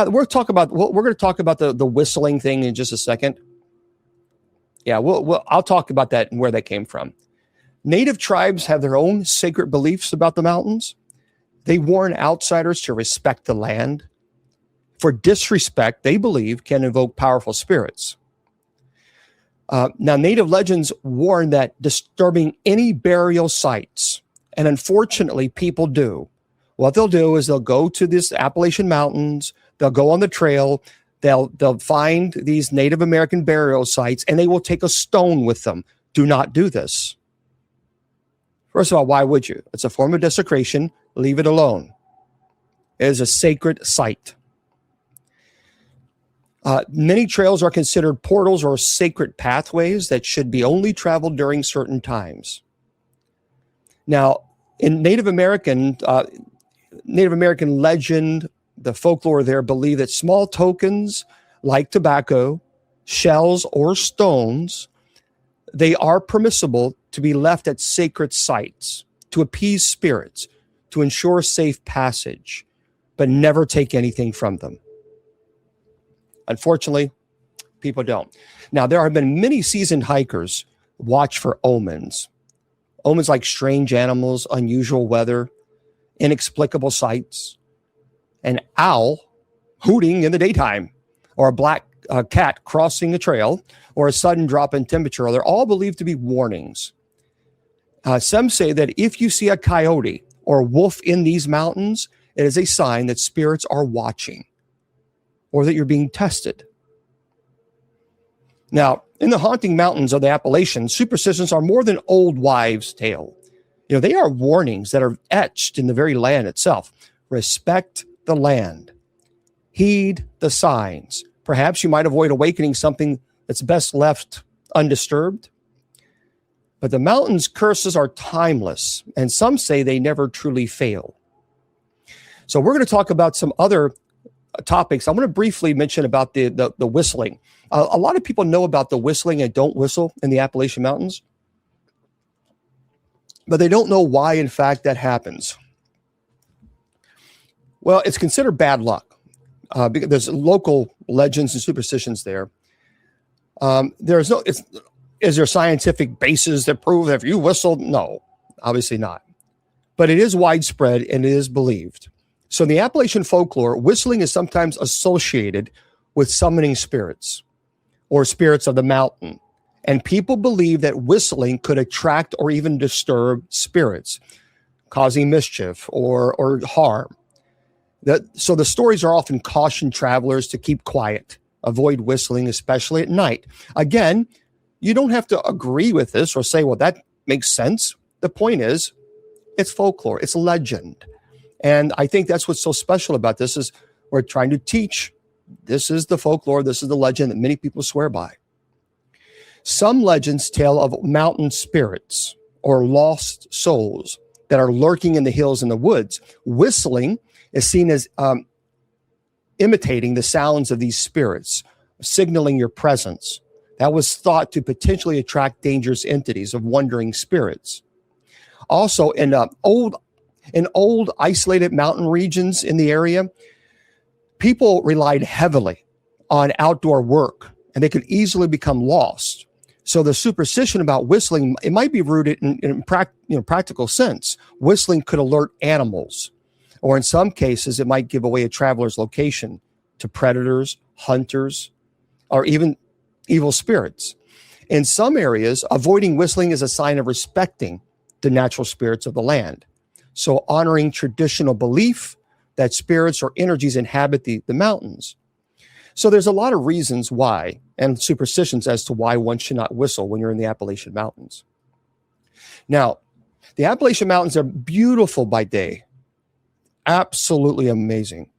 we're going to talk about the whistling thing in just a second. Yeah, I'll talk about that and where that came from. Native tribes have their own sacred beliefs about the mountains. They warn outsiders to respect the land. For disrespect, they believe, can invoke powerful spirits. Now, native legends warn that disturbing any burial sites, and unfortunately, people do. What they'll do is they'll go to this Appalachian Mountains, they'll go on the trail, they'll find these Native American burial sites, and they will take a stone with them. Do not do this. First of all, why would you? It's a form of desecration. Leave it alone. It is a sacred site. Many trails are considered portals or sacred pathways that should be only traveled during certain times. Now, in Native American legend, the folklore there believe that small tokens like tobacco, shells, or stones, they are permissible to be left at sacred sites to appease spirits, to ensure safe passage, but never take anything from them. Unfortunately, people don't. Now, there have been many seasoned hikers watch for omens. Omens like strange animals, unusual weather, inexplicable sights, an owl hooting in the daytime, or a black cat crossing a trail, or a sudden drop in temperature. They're all believed to be warnings. Some say that if you see a coyote or wolf in these mountains, it is a sign that spirits are watching, or that you're being tested. Now, in the haunting mountains of the Appalachians, superstitions are more than old wives' tale. They are warnings that are etched in the very land itself. Respect the land. Heed the signs. Perhaps you might avoid awakening something that's best left undisturbed. But the mountain's curses are timeless, and some say they never truly fail. So we're going to talk about some other topics. I'm going to briefly mention about the whistling. A lot of people know about the whistling and don't whistle in the Appalachian Mountains, but they don't know why, in fact, that happens. Well, it's considered bad luck because there's local legends and superstitions there. Is there scientific basis that prove that if you whistle? No, obviously not. But it is widespread and it is believed. So in the Appalachian folklore, whistling is sometimes associated with summoning spirits or spirits of the mountain. And people believe that whistling could attract or even disturb spirits, causing mischief or harm. So the stories are often caution travelers to keep quiet, avoid whistling, especially at night. Again, you don't have to agree with this or say, well, that makes sense. The point is, it's folklore, it's legend. And I think that's what's so special about this is we're trying to teach. This is the folklore, this is the legend that many people swear by. Some legends tell of mountain spirits or lost souls that are lurking in the hills and the woods. Whistling is seen as imitating the sounds of these spirits, signaling your presence. That was thought to potentially attract dangerous entities of wandering spirits. Also, in old isolated mountain regions in the area, people relied heavily on outdoor work, and they could easily become lost. So the superstition about whistling, it might be rooted in practical sense. Whistling could alert animals, or in some cases, it might give away a traveler's location to predators, hunters, or even evil spirits. In some areas, avoiding whistling is a sign of respecting the natural spirits of the land. So honoring traditional belief that spirits or energies inhabit the mountains. So there's a lot of reasons why, and superstitions as to why one should not whistle when you're in the Appalachian Mountains. Now, The Appalachian Mountains are beautiful by day. Absolutely amazing.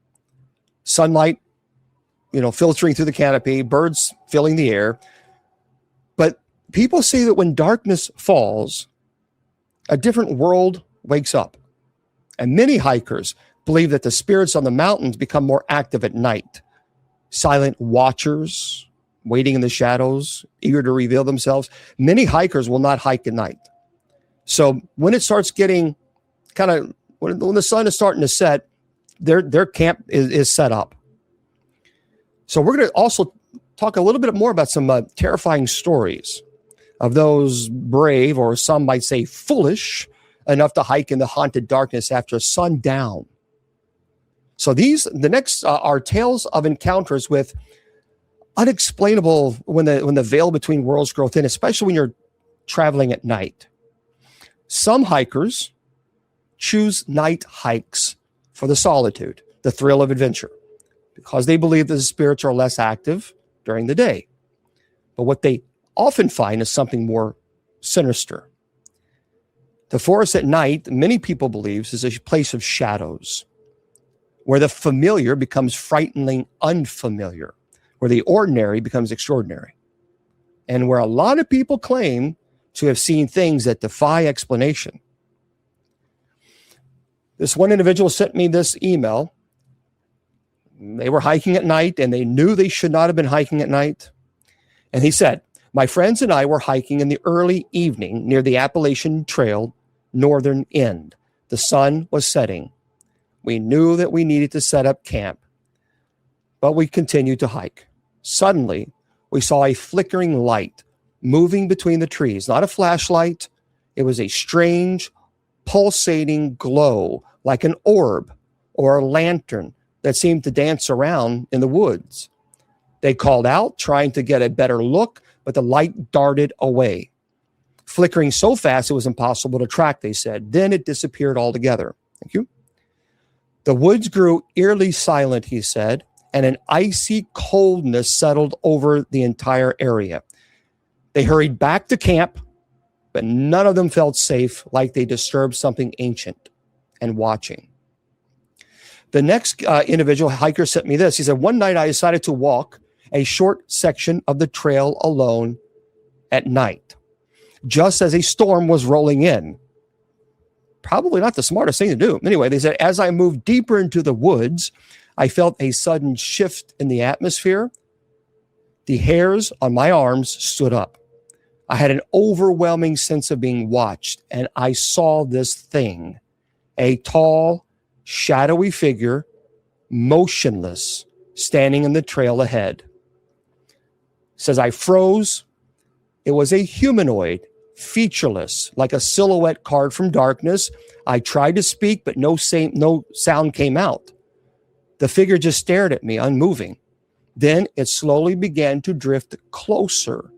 Sunlight, filtering through the canopy, birds filling the air. But people say that when darkness falls, a different world wakes up. And many hikers believe that the spirits on the mountains become more active at night. Silent watchers, waiting in the shadows, eager to reveal themselves. Many hikers will not hike at night. So when it starts getting when the sun is starting to set, their camp is set up. So we're going to also talk a little bit more about some terrifying stories of those brave, or some might say foolish, enough to hike in the haunted darkness after sundown. So the next are tales of encounters with unexplainable when the veil between worlds grow thin, especially when you're traveling at night. Some hikers choose night hikes for the solitude, the thrill of adventure, because they believe that the spirits are less active during the day. But what they often find is something more sinister. The forest at night, many people believe, is a place of shadows, where the familiar becomes frighteningly unfamiliar, where the ordinary becomes extraordinary, and where a lot of people claim to have seen things that defy explanation. This one individual sent me this email. They were hiking at night, and they knew they should not have been hiking at night. And he said, "My friends and I were hiking in the early evening near the Appalachian Trail, northern end. The sun was setting. We knew that we needed to set up camp, but we continued to hike. Suddenly, we saw a flickering light moving between the trees. Not a flashlight. It was a strange, pulsating glow, like an orb or a lantern that seemed to dance around in the woods. They called out, trying to get a better look, but the light darted away, flickering so fast it was impossible to track," they said. "Then it disappeared altogether." Thank you. "The woods grew eerily silent," he said, "and an icy coldness settled over the entire area. They hurried back to camp, but none of them felt safe, like they disturbed something ancient and watching." The next individual hiker sent me this. He said, "One night I decided to walk a short section of the trail alone at night, just as a storm was rolling in." Probably not the smartest thing to do. Anyway, they said, "As I moved deeper into the woods, I felt a sudden shift in the atmosphere. The hairs on my arms stood up. I had an overwhelming sense of being watched, and I saw this thing, a tall, shadowy figure, motionless, standing in the trail ahead." Says, "I froze. It was a humanoid, featureless, like a silhouette carved from darkness. I tried to speak, but no sound came out. The figure just stared at me, unmoving. Then it slowly began to drift closer.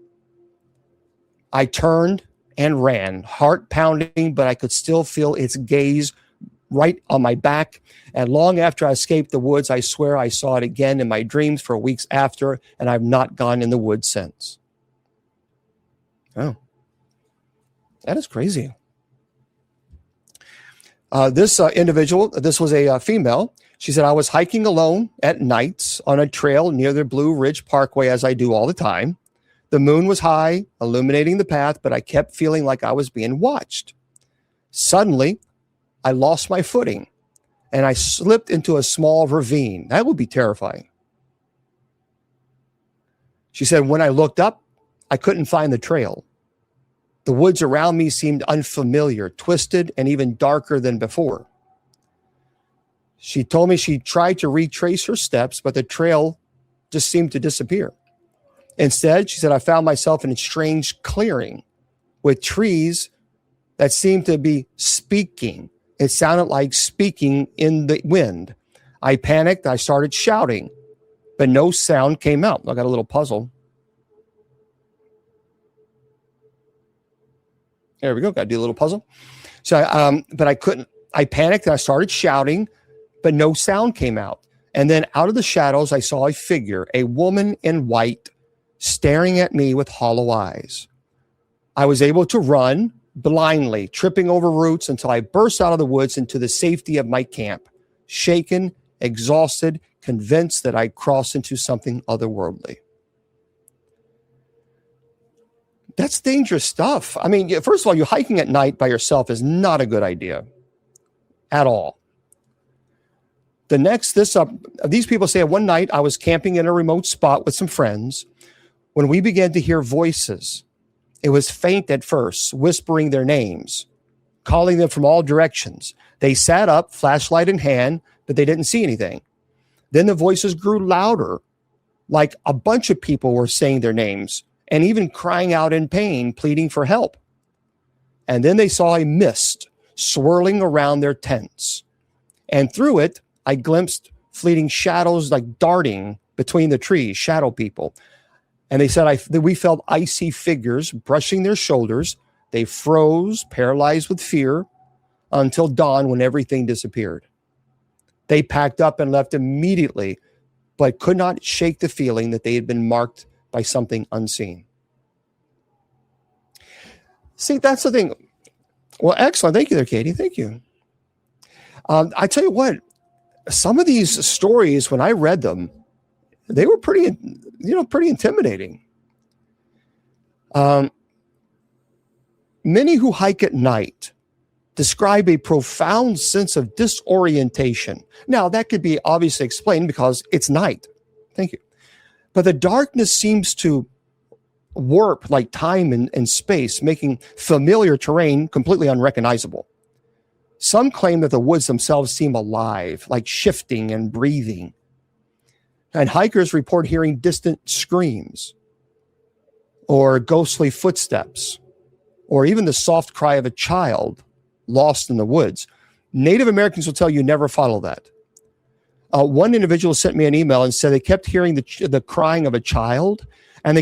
I turned and ran, heart pounding, but I could still feel its gaze right on my back. And long after I escaped the woods, I swear I saw it again in my dreams for weeks after, and I've not gone in the woods since." Oh, that is crazy. This individual, this was a female. She said, "I was hiking alone at nights on a trail near the Blue Ridge Parkway, as I do all the time. The moon was high, illuminating the path, but I kept feeling like I was being watched. Suddenly, I lost my footing, and I slipped into a small ravine." That would be terrifying. She said, "When I looked up, I couldn't find the trail. The woods around me seemed unfamiliar, twisted, and even darker than before." She told me she tried to retrace her steps, but the trail just seemed to disappear. Instead, she said, "I found myself in a strange clearing with trees that seemed to be speaking. It sounded like speaking in the wind. I panicked. I started shouting, but no sound came out." I got a little puzzle. There we go. Got to do a little puzzle. So, but I couldn't. I panicked and I started shouting, but no sound came out. And then out of the shadows, I saw a figure, a woman in white, staring at me with hollow eyes. I was able to run, blindly, tripping over roots until I burst out of the woods into the safety of my camp, shaken, exhausted, convinced that I'd crossed into something otherworldly. That's dangerous stuff. I mean, first of all, you hiking at night by yourself is not a good idea at all. These people say, one night I was camping in a remote spot with some friends when we began to hear voices. It was faint at first, whispering their names, calling them from all directions. They sat up, flashlight in hand, but they didn't see anything. Then the voices grew louder, like a bunch of people were saying their names and even crying out in pain, pleading for help. And then they saw a mist swirling around their tents. And through it, I glimpsed fleeting shadows like darting between the trees, shadow people. And they said we felt icy figures brushing their shoulders. They froze, paralyzed with fear, until dawn when everything disappeared. They packed up and left immediately, but could not shake the feeling that they had been marked by something unseen. See, that's the thing. Well, excellent. Thank you there, Katie. Thank you. I tell you what, some of these stories, when I read them, they were pretty intimidating. Many who hike at night describe a profound sense of disorientation. Now, that could be obviously explained because it's night. Thank you. But the darkness seems to warp like time and space, making familiar terrain completely unrecognizable. Some claim that the woods themselves seem alive, like shifting and breathing. And hikers report hearing distant screams or ghostly footsteps, or even the soft cry of a child lost in the woods. Native Americans will tell you never follow that. One individual sent me an email and said they kept hearing the crying of a child, and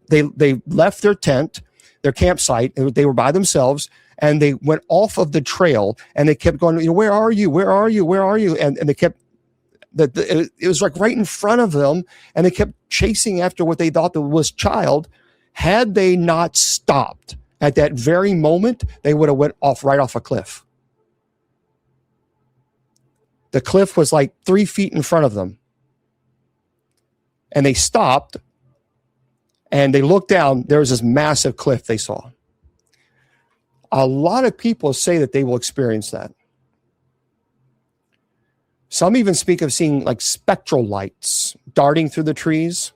they left their tent, their campsite. They were by themselves, and they went off of the trail, and they kept going, where are you? Where are you? Where are you? And they kept, it was like right in front of them, and they kept chasing after what they thought was child. Had they not stopped at that very moment, they would have went right off a cliff. The cliff was like 3 feet in front of them. And they stopped, and they looked down. There was this massive cliff they saw. A lot of people say that they will experience that. Some even speak of seeing like spectral lights darting through the trees,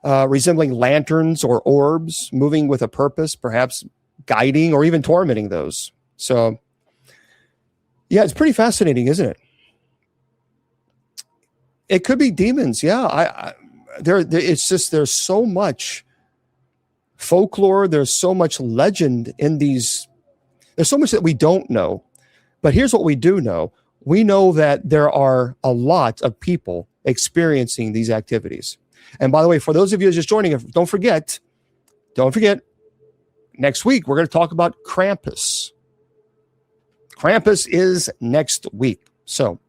resembling lanterns or orbs, moving with a purpose, perhaps guiding or even tormenting those. So, yeah, it's pretty fascinating, isn't it? It could be demons. Yeah, it's just there's so much folklore. There's so much legend in these. There's so much that we don't know. But here's what we do know. We know that there are a lot of people experiencing these activities. And by the way, for those of you just joining us, don't forget, next week we're going to talk about Krampus. Krampus is next week. So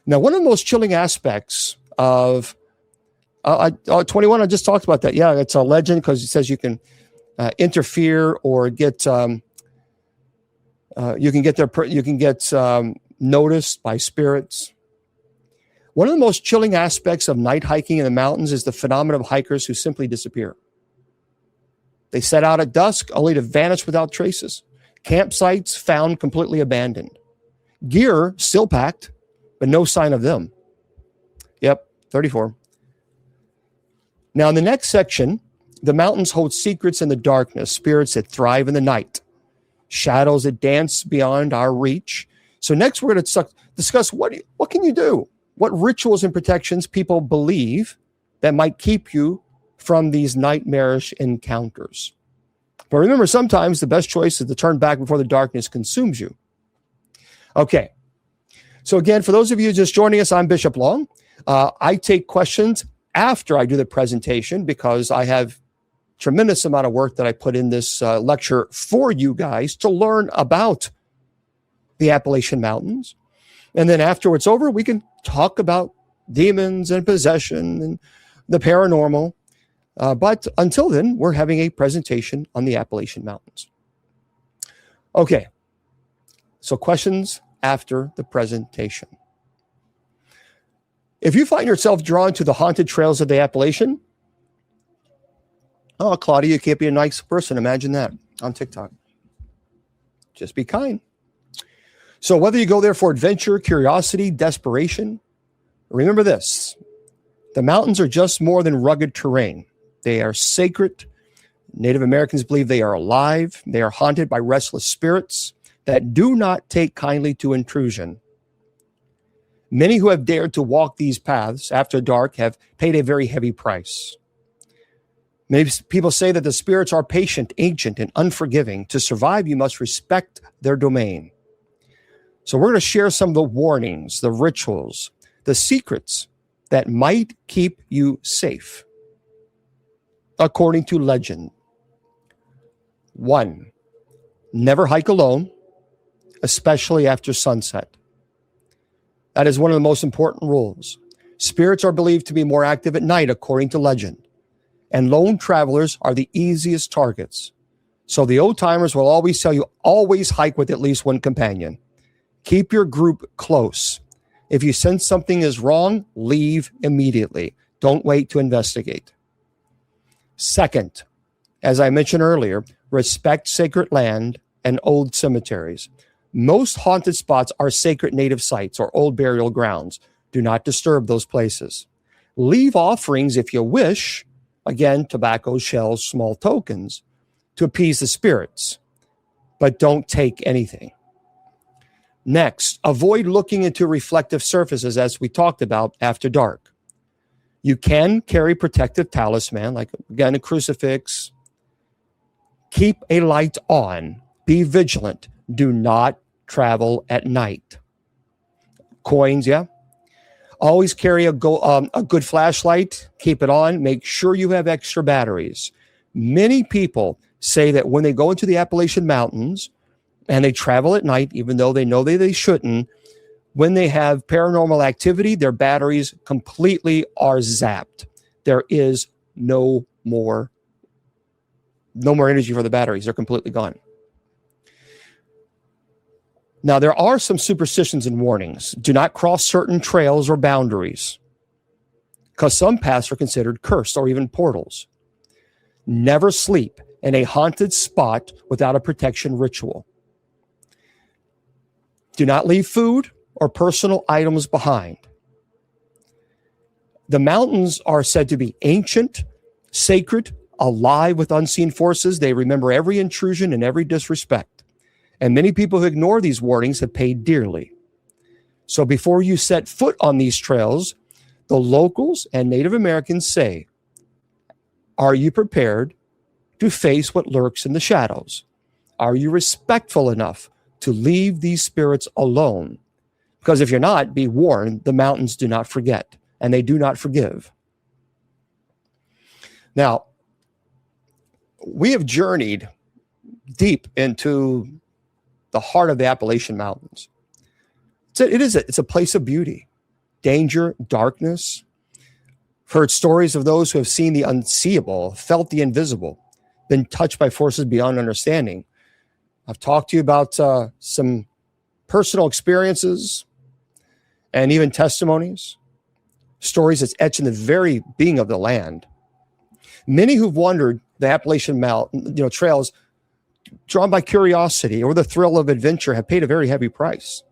now, one of the most chilling aspects of 21, I just talked about that. Yeah, it's a legend because it says you can interfere or get you can get noticed by spirits. One of the most chilling aspects of night hiking in the mountains is the phenomenon of hikers who simply disappear. They set out at dusk only to vanish without traces. Campsites found completely abandoned. Gear still packed, but no sign of them. Yep, 34. Now, in the next section, the mountains hold secrets in the darkness, spirits that thrive in the night, shadows that dance beyond our reach. So next, we're going to discuss what can you do? What rituals and protections people believe that might keep you from these nightmarish encounters. But remember, sometimes the best choice is to turn back before the darkness consumes you. Okay. So again, for those of you just joining us, I'm Bishop Long. I take questions after I do the presentation because I have tremendous amount of work that I put in this lecture for you guys to learn about the Appalachian Mountains. And then after it's over, we can talk about demons and possession and the paranormal. But until then, we're having a presentation on the Appalachian Mountains. Okay, so questions after the presentation. If you find yourself drawn to the haunted trails of the Appalachian, oh, Claudia, you can't be a nice person. Imagine that on TikTok. Just be kind. So whether you go there for adventure, curiosity, desperation, remember this: the mountains are just more than rugged terrain. They are sacred. Native Americans believe they are alive. They are haunted by restless spirits that do not take kindly to intrusion. Many who have dared to walk these paths after dark have paid a very heavy price. Many people say that the spirits are patient, ancient, and unforgiving. To survive, you must respect their domain. So we're going to share some of the warnings, the rituals, the secrets that might keep you safe, according to legend. 1, never hike alone, especially after sunset. That is one of the most important rules. Spirits are believed to be more active at night, according to legend, and lone travelers are the easiest targets. So the old timers will always tell you, always hike with at least one companion. Keep your group close. If you sense something is wrong, leave immediately. Don't wait to investigate. 2nd, as I mentioned earlier, respect sacred land and old cemeteries. Most haunted spots are sacred native sites or old burial grounds. Do not disturb those places. Leave offerings if you wish, again, tobacco, shells, small tokens, to appease the spirits, but don't take anything. Next, avoid looking into reflective surfaces, as we talked about, after dark. You can carry protective talisman, like, again, a crucifix. Keep a light on. Be vigilant. Do not travel at night. Coins, yeah. Always carry a good flashlight. Keep it on. Make sure you have extra batteries. Many people say that when they go into the Appalachian Mountains and they travel at night, even though they know they shouldn't, when they have paranormal activity, their batteries completely are zapped. There is no more energy for the batteries. They're completely gone. Now, there are some superstitions and warnings. Do not cross certain trails or boundaries, because some paths are considered cursed or even portals. Never sleep in a haunted spot without a protection ritual. Do not leave food or personal items behind. The mountains are said to be ancient, sacred, alive with unseen forces. They remember every intrusion and every disrespect. And many people who ignore these warnings have paid dearly. So before you set foot on these trails, the locals and Native Americans say, are you prepared to face what lurks in the shadows? Are you respectful enough to leave these spirits alone? Because if you're not, be warned, the mountains do not forget, and they do not forgive. Now, we have journeyed deep into the heart of the Appalachian Mountains. It's a place of beauty, danger, darkness. I've heard stories of those who have seen the unseeable, felt the invisible, been touched by forces beyond understanding. I've talked to you about some personal experiences and even testimonies, stories that's etched in the very being of the land. Many who've wandered the Appalachian Mountain, trails, drawn by curiosity or the thrill of adventure, have paid a very heavy price.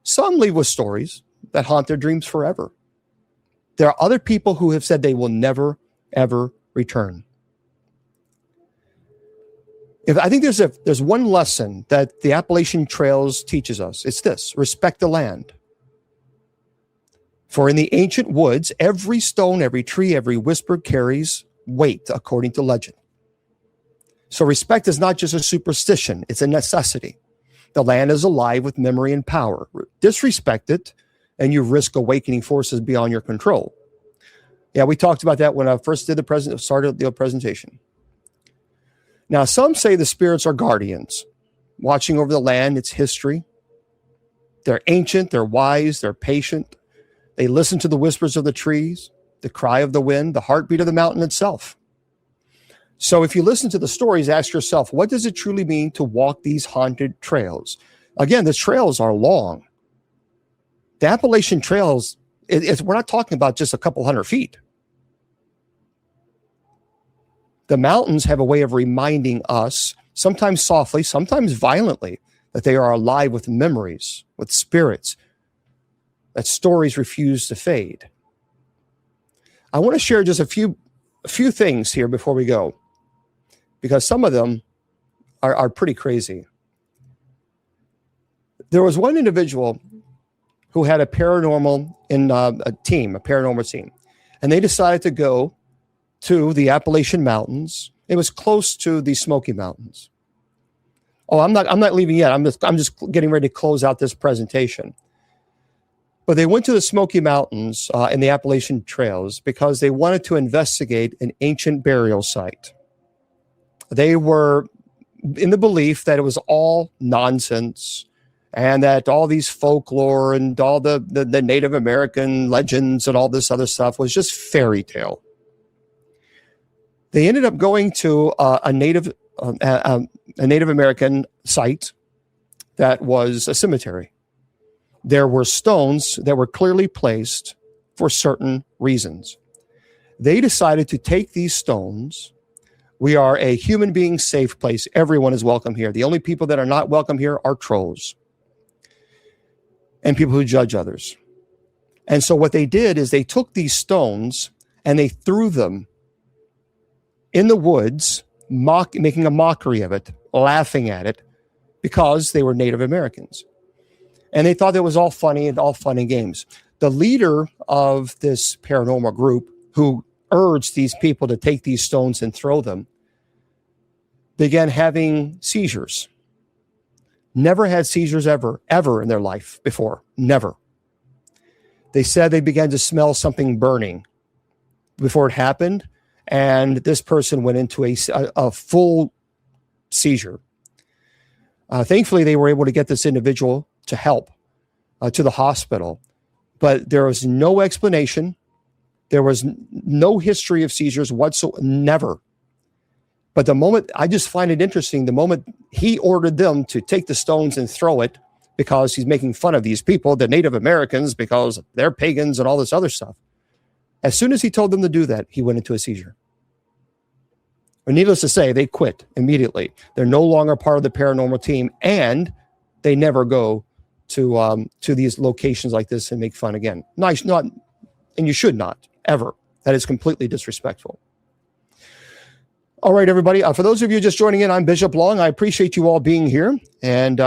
Some leave with stories that haunt their dreams forever. There are other people who have said they will never, ever return. I think there's one lesson that the Appalachian Trails teaches us. It's this: respect the land. For in the ancient woods, every stone, every tree, every whisper carries weight, according to legend. So respect is not just a superstition, it's a necessity. The land is alive with memory and power. Disrespect it, and you risk awakening forces beyond your control. Yeah, we talked about that when I first started the presentation. Now, some say the spirits are guardians, watching over the land, its history. They're ancient, they're wise, they're patient. They listen to the whispers of the trees, the cry of the wind, the heartbeat of the mountain itself. So if you listen to the stories, ask yourself, what does it truly mean to walk these haunted trails? Again, the trails are long. The Appalachian Trails, we're not talking about just a couple hundred feet. The mountains have a way of reminding us, sometimes softly, sometimes violently, that they are alive with memories, with spirits, that stories refuse to fade. I want to share just a few things here before we go, because some of them are pretty crazy. There was one individual who had a paranormal team, and they decided to go to the Appalachian Mountains. It was close to the Smoky Mountains. Oh, I'm not leaving yet. I'm just getting ready to close out this presentation. But they went to the Smoky Mountains in the Appalachian Trails because they wanted to investigate an ancient burial site. They were in the belief that it was all nonsense and that all these folklore and all the Native American legends and all this other stuff was just fairy tale. They ended up going to a Native American site that was a cemetery. There were stones that were clearly placed for certain reasons. They decided to take these stones. We are a human being safe place. Everyone is welcome here. The only people that are not welcome here are trolls and people who judge others. And so what they did is they took these stones and they threw them in the woods, making a mockery of it, laughing at it, because they were Native Americans. And they thought it was all funny and all fun and games. The leader of this paranormal group, who urged these people to take these stones and throw them, began having seizures. Never had seizures ever in their life before. Never. They said they began to smell something burning before it happened, and this person went into a full seizure. Thankfully, they were able to get this individual to help to the hospital, but there was no explanation. There was no history of seizures whatsoever, never. But the moment, I just find it interesting, the moment he ordered them to take the stones and throw it, because he's making fun of these people, the Native Americans, because they're pagans and all this other stuff. As soon as he told them to do that, he went into a seizure. But needless to say, they quit immediately. They're no longer part of the paranormal team, and they never go to these locations like this and make fun again. Nice, not, and you should not, ever. That is completely disrespectful. All right, everybody. For those of you just joining in, I'm Bishop Long. I appreciate you all being here. And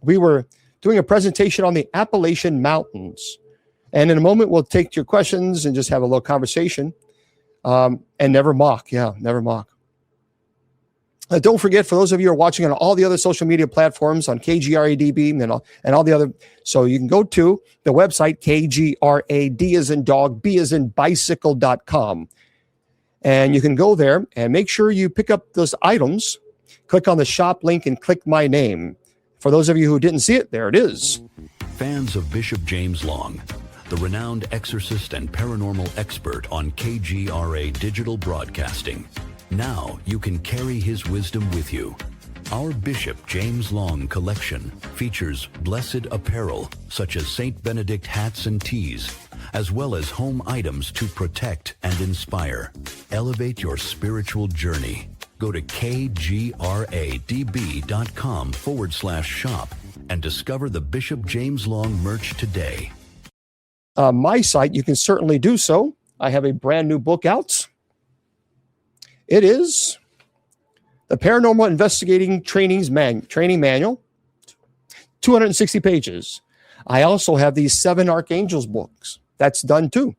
we were doing a presentation on the Appalachian Mountains. And in a moment, we'll take your questions and just have a little conversation. And never mock. Yeah, never mock. Don't forget, for those of you who are watching on all the other social media platforms, on KGRADB and all the other, so you can go to the website, KGRAD as in dog, B as in bicycle.com. And you can go there and make sure you pick up those items, click on the shop link and click my name. For those of you who didn't see it, there it is. Fans of Bishop James Long, the renowned exorcist and paranormal expert on KGRA Digital Broadcasting. Now you can carry his wisdom with you. Our Bishop James Long collection features blessed apparel such as St. Benedict hats and tees, as well as home items to protect and inspire. Elevate your spiritual journey. Go to kgradb.com/shop and discover the Bishop James Long merch today. My site, you can certainly do so. I have a brand new book out. It is the Paranormal Investigating Training Manual, 260 pages. I also have these 7 Archangels books. That's done too.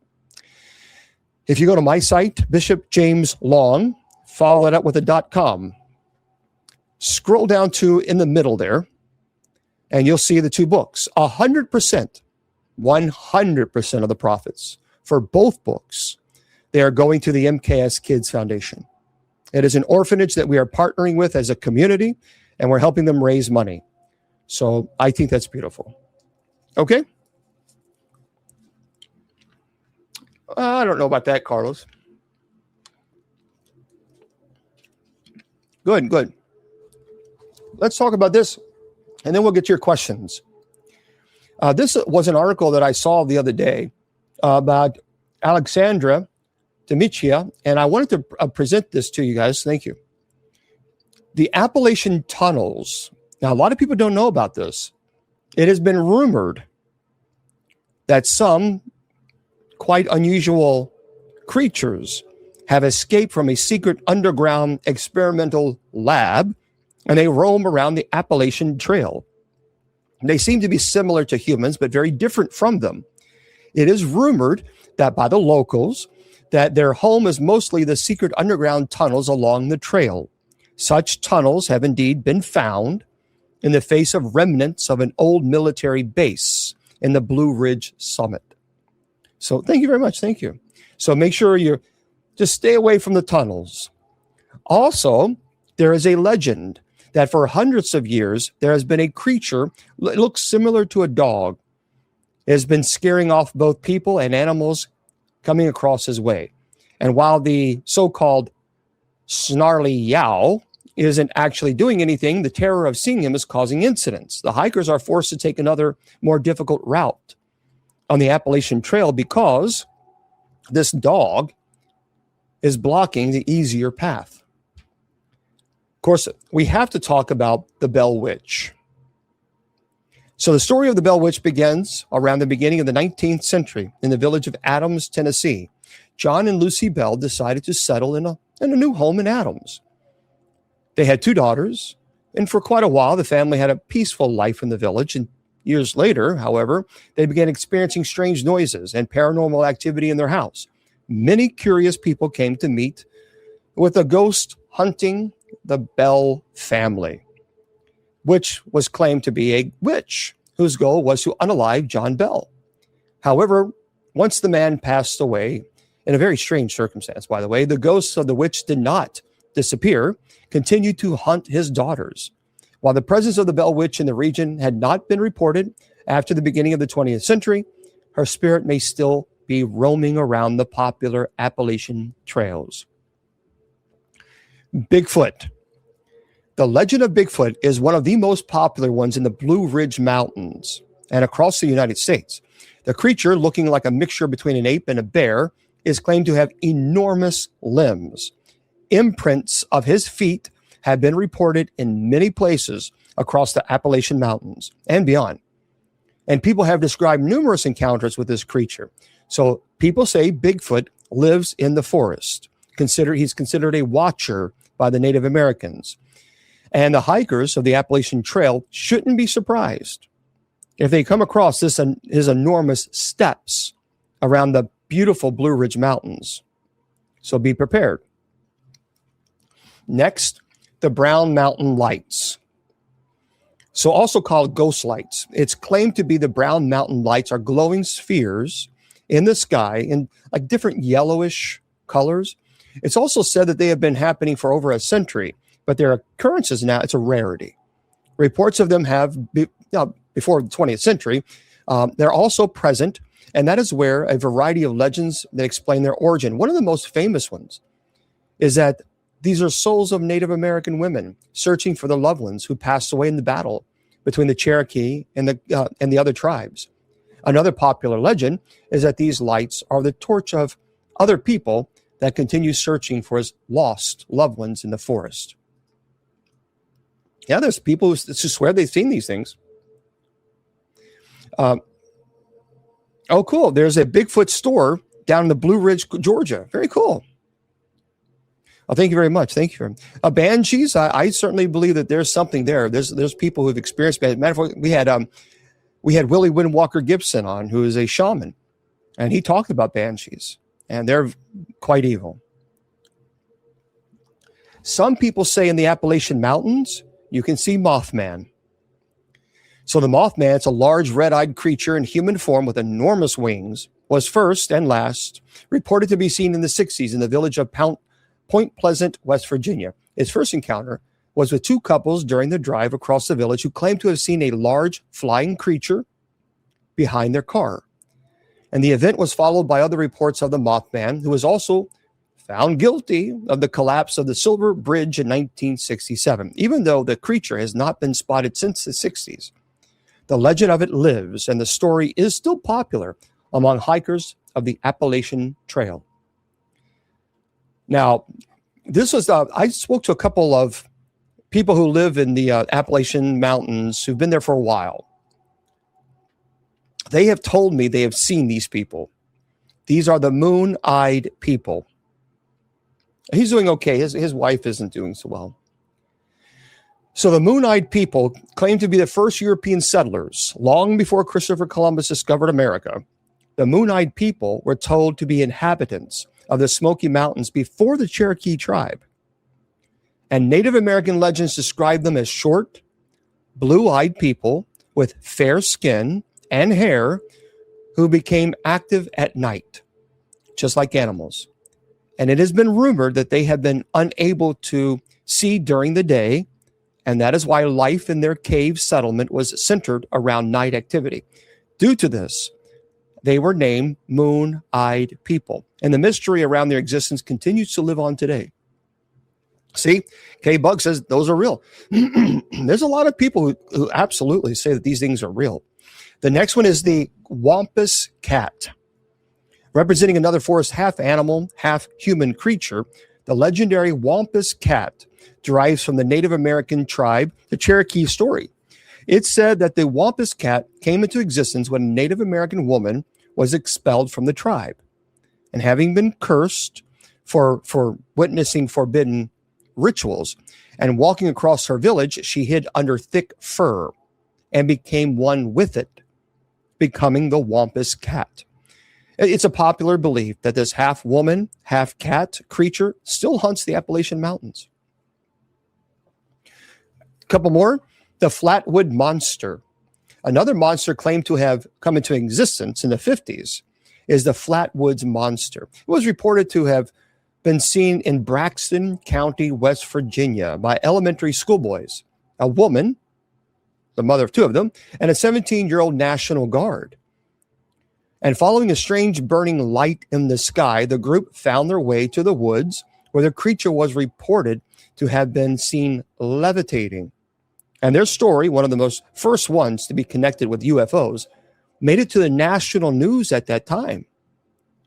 If you go to my site, Bishop James Long, follow it up with a .com. Scroll down to in the middle there, and you'll see the 2 books. 100% of the profits for both books, they are going to the MKS Kids Foundation. It is an orphanage that we are partnering with as a community, and we're helping them raise money. So I think that's beautiful. Okay? I don't know about that, Carlos. Good. Let's talk about this, and then we'll get to your questions. This was an article that I saw the other day about Alexandra Demetria, and I wanted to present this to you guys. Thank you. The Appalachian tunnels. Now, a lot of people don't know about this. It has been rumored that some quite unusual creatures have escaped from a secret underground experimental lab, and they roam around the Appalachian Trail. They seem to be similar to humans, but very different from them. It is rumored that by the locals, that their home is mostly the secret underground tunnels along the trail. Such tunnels have indeed been found in the face of remnants of an old military base in the Blue Ridge Summit. So thank you very much. Thank you. So make sure you just stay away from the tunnels. Also, there is a legend that for hundreds of years, there has been a creature that looks similar to a dog. It has been scaring off both people and animals coming across his way. And while the so-called snarly yow isn't actually doing anything, the terror of seeing him is causing incidents. The hikers are forced to take another more difficult route on the Appalachian Trail because this dog is blocking the easier path. Of course, we have to talk about the Bell Witch. So the story of the Bell Witch begins around the beginning of the 19th century in the village of Adams, Tennessee. John and Lucy Bell decided to settle in a new home in Adams. They had 2 daughters, and for quite a while, the family had a peaceful life in the village. And years later, however, they began experiencing strange noises and paranormal activity in their house. Many curious people came to meet with a ghost hunting the Bell family, which was claimed to be a witch whose goal was to unalive John Bell. However, once the man passed away, in a very strange circumstance, by the way, the ghosts of the witch did not disappear, continued to hunt his daughters. While the presence of the Bell Witch in the region had not been reported after the beginning of the 20th century, her spirit may still be roaming around the popular Appalachian trails. Bigfoot. The legend of Bigfoot is one of the most popular ones in the Blue Ridge Mountains and across the United States. The creature, looking like a mixture between an ape and a bear, is claimed to have enormous limbs. Imprints of his feet have been reported in many places across the Appalachian Mountains and beyond. And people have described numerous encounters with this creature. So people say Bigfoot lives in the forest. He's considered a watcher by the Native Americans. And the hikers of the Appalachian Trail shouldn't be surprised if they come across his enormous steps around the beautiful Blue Ridge Mountains. So be prepared. Next, the Brown Mountain Lights. So also called ghost lights. It's claimed to be the Brown Mountain Lights are glowing spheres in the sky in like different yellowish colors. It's also said that they have been happening for over a century, but their occurrences now, it's a rarity. Reports of them before the 20th century, they're also present, and that is where a variety of legends that explain their origin. One of the most famous ones is that these are souls of Native American women searching for their loved ones who passed away in the battle between the Cherokee and the other tribes. Another popular legend is that these lights are the torch of other people that continue searching for his lost loved ones in the forest. Yeah, there's people who swear they've seen these things. Oh, cool. There's a Bigfoot store down in the Blue Ridge, Georgia. Very cool. Oh, thank you very much. Thank you. Banshees, I certainly believe that there's something there. There's people who've experienced it. Matter of fact, we had Willie Windwalker Gibson on, who is a shaman, and he talked about banshees, and they're quite evil. Some people say in the Appalachian Mountains, you can see Mothman. So the Mothman, it's a large red-eyed creature in human form with enormous wings, was first and last reported to be seen in the 60s in the village of Point Pleasant, West Virginia. His first encounter was with 2 couples during the drive across the village who claimed to have seen a large flying creature behind their car. And the event was followed by other reports of the Mothman, who was also found guilty of the collapse of the Silver Bridge in 1967. Even though the creature has not been spotted since the 60s, the legend of it lives, and the story is still popular among hikers of the Appalachian Trail. Now, this was, I spoke to a couple of people who live in the Appalachian Mountains who've been there for a while. They have told me they have seen these people. These are the moon-eyed people. He's doing okay. His wife isn't doing so well. So the moon-eyed people claim to be the first European settlers. Long before Christopher Columbus discovered America, the moon-eyed people were told to be inhabitants of the Smoky Mountains before the Cherokee tribe. And Native American legends describe them as short, blue-eyed people with fair skin and hair who became active at night, just like animals. And it has been rumored that they have been unable to see during the day, and that is why life in their cave settlement was centered around night activity. Due to this, they were named moon-eyed people, and the mystery around their existence continues to live on today. See, K-Bug says those are real. There's a lot of people who absolutely say that these things are real. The next one is the Wampus cat. Representing another forest half-animal, half-human creature, the legendary Wampus cat derives from the Native American tribe, the Cherokee story. It's said that the Wampus cat came into existence when a Native American woman was expelled from the tribe. And having been cursed for witnessing forbidden rituals and walking across her village, she hid under thick fur and became one with it, becoming the Wampus cat. It's a popular belief that this half woman, half cat creature still hunts the Appalachian Mountains. A couple more. The Flatwood Monster. Another monster claimed to have come into existence in the 50s is the Flatwoods Monster. It was reported to have been seen in Braxton County, West Virginia by elementary schoolboys, a woman, the mother of two of them, and a 17-year-old National Guard. And following a strange burning light in the sky, the group found their way to the woods where the creature was reported to have been seen levitating. And their story, one of the most first ones to be connected with UFOs, made it to the national news at that time.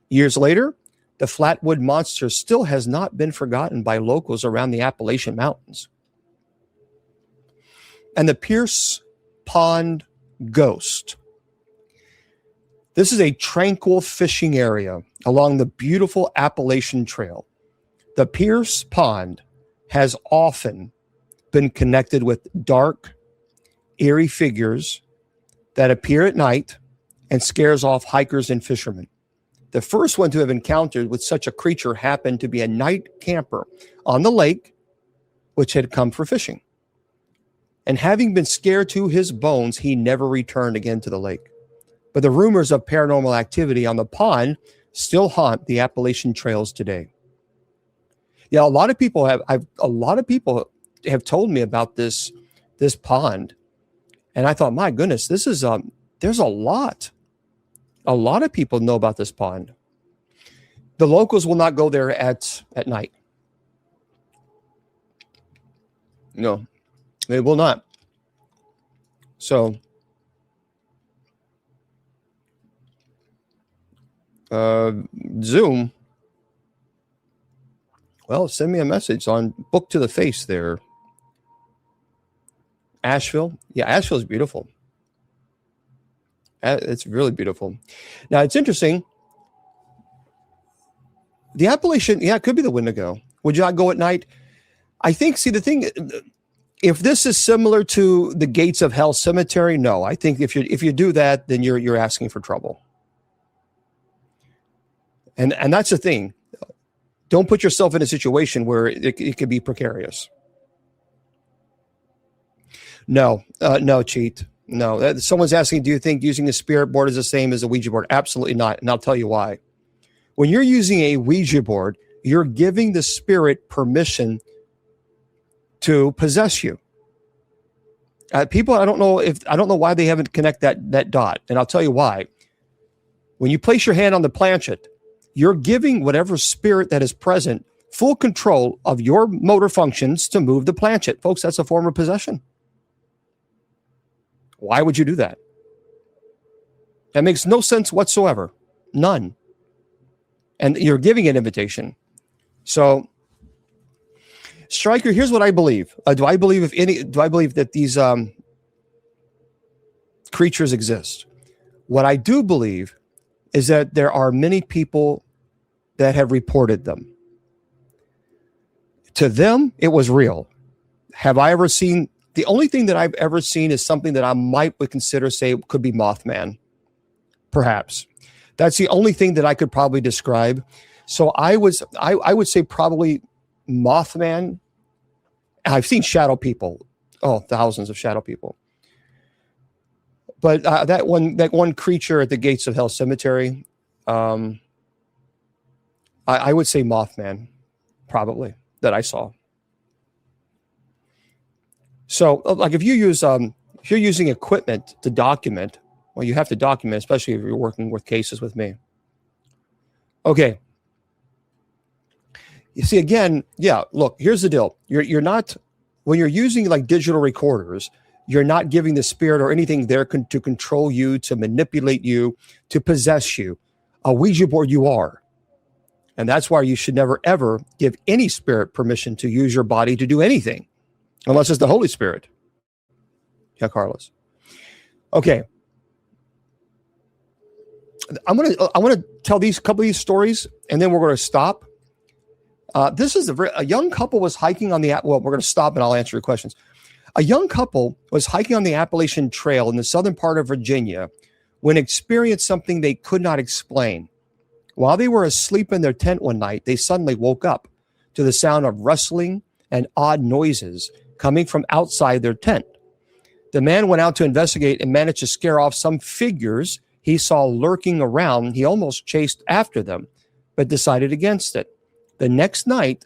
Years later, the Flatwood Monster still has not been forgotten by locals around the Appalachian Mountains. And the Pierce Pond Ghost. This is a tranquil fishing area along the beautiful Appalachian Trail. The Pierce Pond has often been connected with dark, eerie figures that appear at night and scares off hikers and fishermen. The first one to have encountered with such a creature happened to be a night camper on the lake, which had come for fishing. And having been scared to his bones, he never returned again to the lake. But the rumors of paranormal activity on the pond still haunt the Appalachian Trails today. Yeah, a lot of people have told me about this pond, and I thought, my goodness, this is there's a lot of people know about this pond. The locals will not go there at night. No, they will not. So Zoom, well, send me a message on Book to the Face there. Asheville. Yeah, Asheville is beautiful. It's really beautiful. Now, it's interesting. The Appalachian, yeah, it could be the Wendigo. Would you not go at night? I think, see, the thing, if this is similar to the Gates of Hell Cemetery, no. I think if you do that, then you're asking for trouble. And that's the thing. Don't put yourself in a situation where it could be precarious. No, cheat. No, someone's asking, do you think using a spirit board is the same as a Ouija board? Absolutely not. And I'll tell you why. When you're using a Ouija board, you're giving the spirit permission to possess you. People, I don't know why they haven't connected that dot. And I'll tell you why. When you place your hand on the planchet, you're giving whatever spirit that is present full control of your motor functions to move the planchet. Folks, that's a form of possession. Why would you do that? That makes no sense whatsoever. None. And you're giving an invitation. So, Stryker, here's what I believe. Do I believe that these creatures exist? What I do believe is that there are many people that have reported them. To them, it was real. Have I ever seen? The only thing that I've ever seen is something that I would consider, say, could be Mothman. Perhaps. That's the only thing that I could probably describe. So I would say probably Mothman. I've seen shadow people. Oh, thousands of shadow people. But that one creature at the gates of Hell Cemetery, I would say Mothman, probably, that I saw. So, like, if you're using equipment to document, well, you have to document, especially if you're working with cases with me. Okay. You see, again, yeah, look, here's the deal. You're not, when you're using like digital recorders, you're not giving the spirit or anything there to control you, to manipulate you, to possess you. A Ouija board, you are. And that's why you should never, ever give any spirit permission to use your body to do anything, unless it's the Holy Spirit. Yeah, Carlos. Okay. I'm gonna tell a couple of these stories, and then we're going to stop. This is a young couple was hiking on the, well, we're going to stop and I'll answer your questions. A young couple was hiking on the Appalachian Trail in the southern part of Virginia when experienced something they could not explain. While they were asleep in their tent one night, they suddenly woke up to the sound of rustling and odd noises coming from outside their tent. The man went out to investigate and managed to scare off some figures he saw lurking around. He almost chased after them, but decided against it. The next night,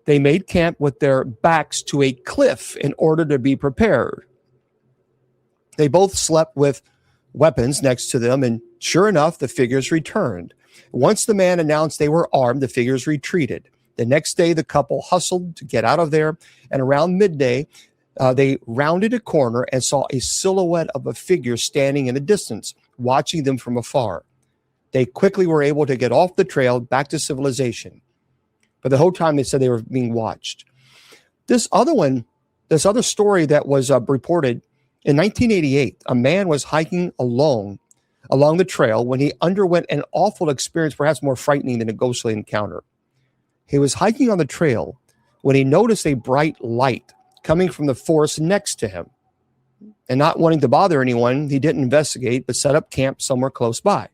they made camp with their backs to a cliff in order to be prepared. They both slept with weapons next to them, and sure enough, the figures returned. Once the man announced they were armed, the figures retreated. The next day, the couple hustled to get out of there, and around midday, they rounded a corner and saw a silhouette of a figure standing in the distance, watching them from afar. They quickly were able to get off the trail back to civilization. But the whole time they said they were being watched. This other story that was reported in 1988, a man was hiking along the trail when he underwent an awful experience, perhaps more frightening than a ghostly encounter. He was hiking on the trail when he noticed a bright light coming from the forest next to him. And not wanting to bother anyone, he didn't investigate, but set up camp somewhere close by.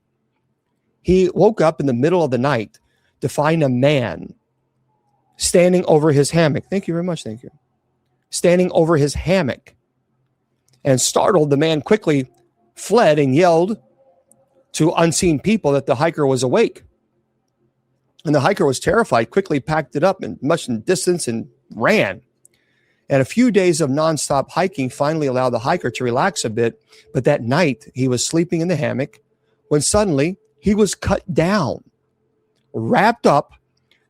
He woke up in the middle of the night to find a man standing over his hammock. Thank you very much. Thank you. Standing over his hammock. And startled, the man quickly fled and yelled to unseen people that the hiker was awake. And the hiker was terrified, quickly packed it up and much in distance and ran. And a few days of nonstop hiking finally allowed the hiker to relax a bit. But that night, he was sleeping in the hammock when suddenly he was cut down, wrapped up,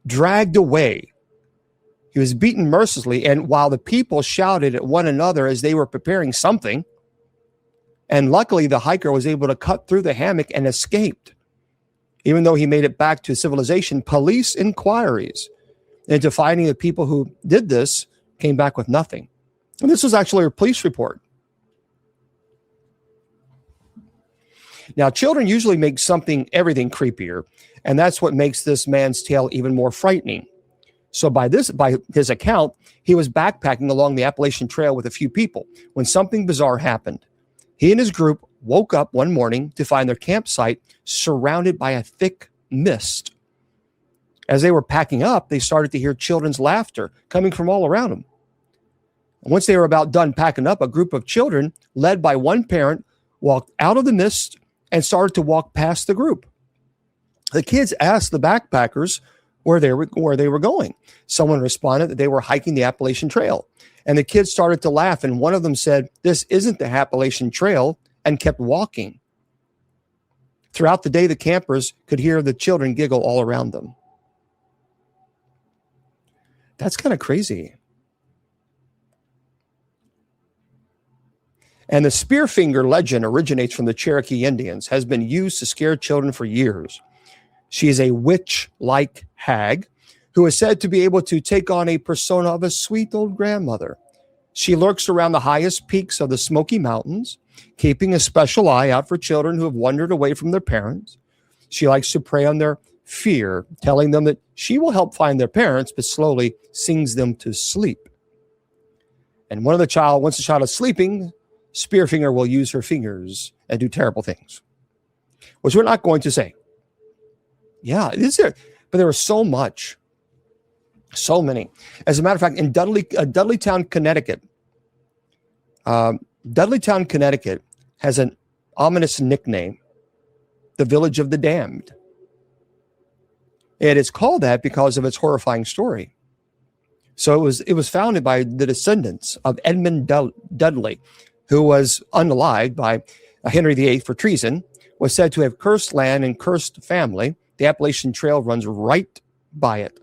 dragged away. He was beaten mercilessly, and while the people shouted at one another as they were preparing something, and luckily the hiker was able to cut through the hammock and escaped. Even though he made it back to civilization, police inquiries into finding the people who did this came back with nothing. And this was actually a police report. Now, children usually make everything creepier, and that's what makes this man's tale even more frightening. So by his account, he was backpacking along the Appalachian Trail with a few people when something bizarre happened. He and his group woke up one morning to find their campsite surrounded by a thick mist. As they were packing up, they started to hear children's laughter coming from all around them. Once they were about done packing up, a group of children, led by one parent, walked out of the mist and started to walk past the group. The kids asked the backpackers where they were going. Someone responded that they were hiking the Appalachian Trail. And the kids started to laugh, and one of them said, "This isn't the Appalachian Trail," and kept walking. Throughout the day, the campers could hear the children giggle all around them. That's kind of crazy. And the Spearfinger legend originates from the Cherokee Indians, has been used to scare children for years. She is a witch-like hag who is said to be able to take on a persona of a sweet old grandmother. She lurks around the highest peaks of the Smoky Mountains, keeping a special eye out for children who have wandered away from their parents. She likes to prey on their fear, telling them that she will help find their parents, but slowly sings them to sleep. And once the child is sleeping, Spearfinger will use her fingers and do terrible things, which we're not going to say. Yeah, but there was so much. So many. As a matter of fact, in Dudleytown, Connecticut, Dudleytown, Connecticut has an ominous nickname, the Village of the Damned. It is called that because of its horrifying story. So it was founded by the descendants of Edmund Dudley, who was unalived by Henry VIII for treason, was said to have cursed land and cursed family. The Appalachian Trail runs right by it.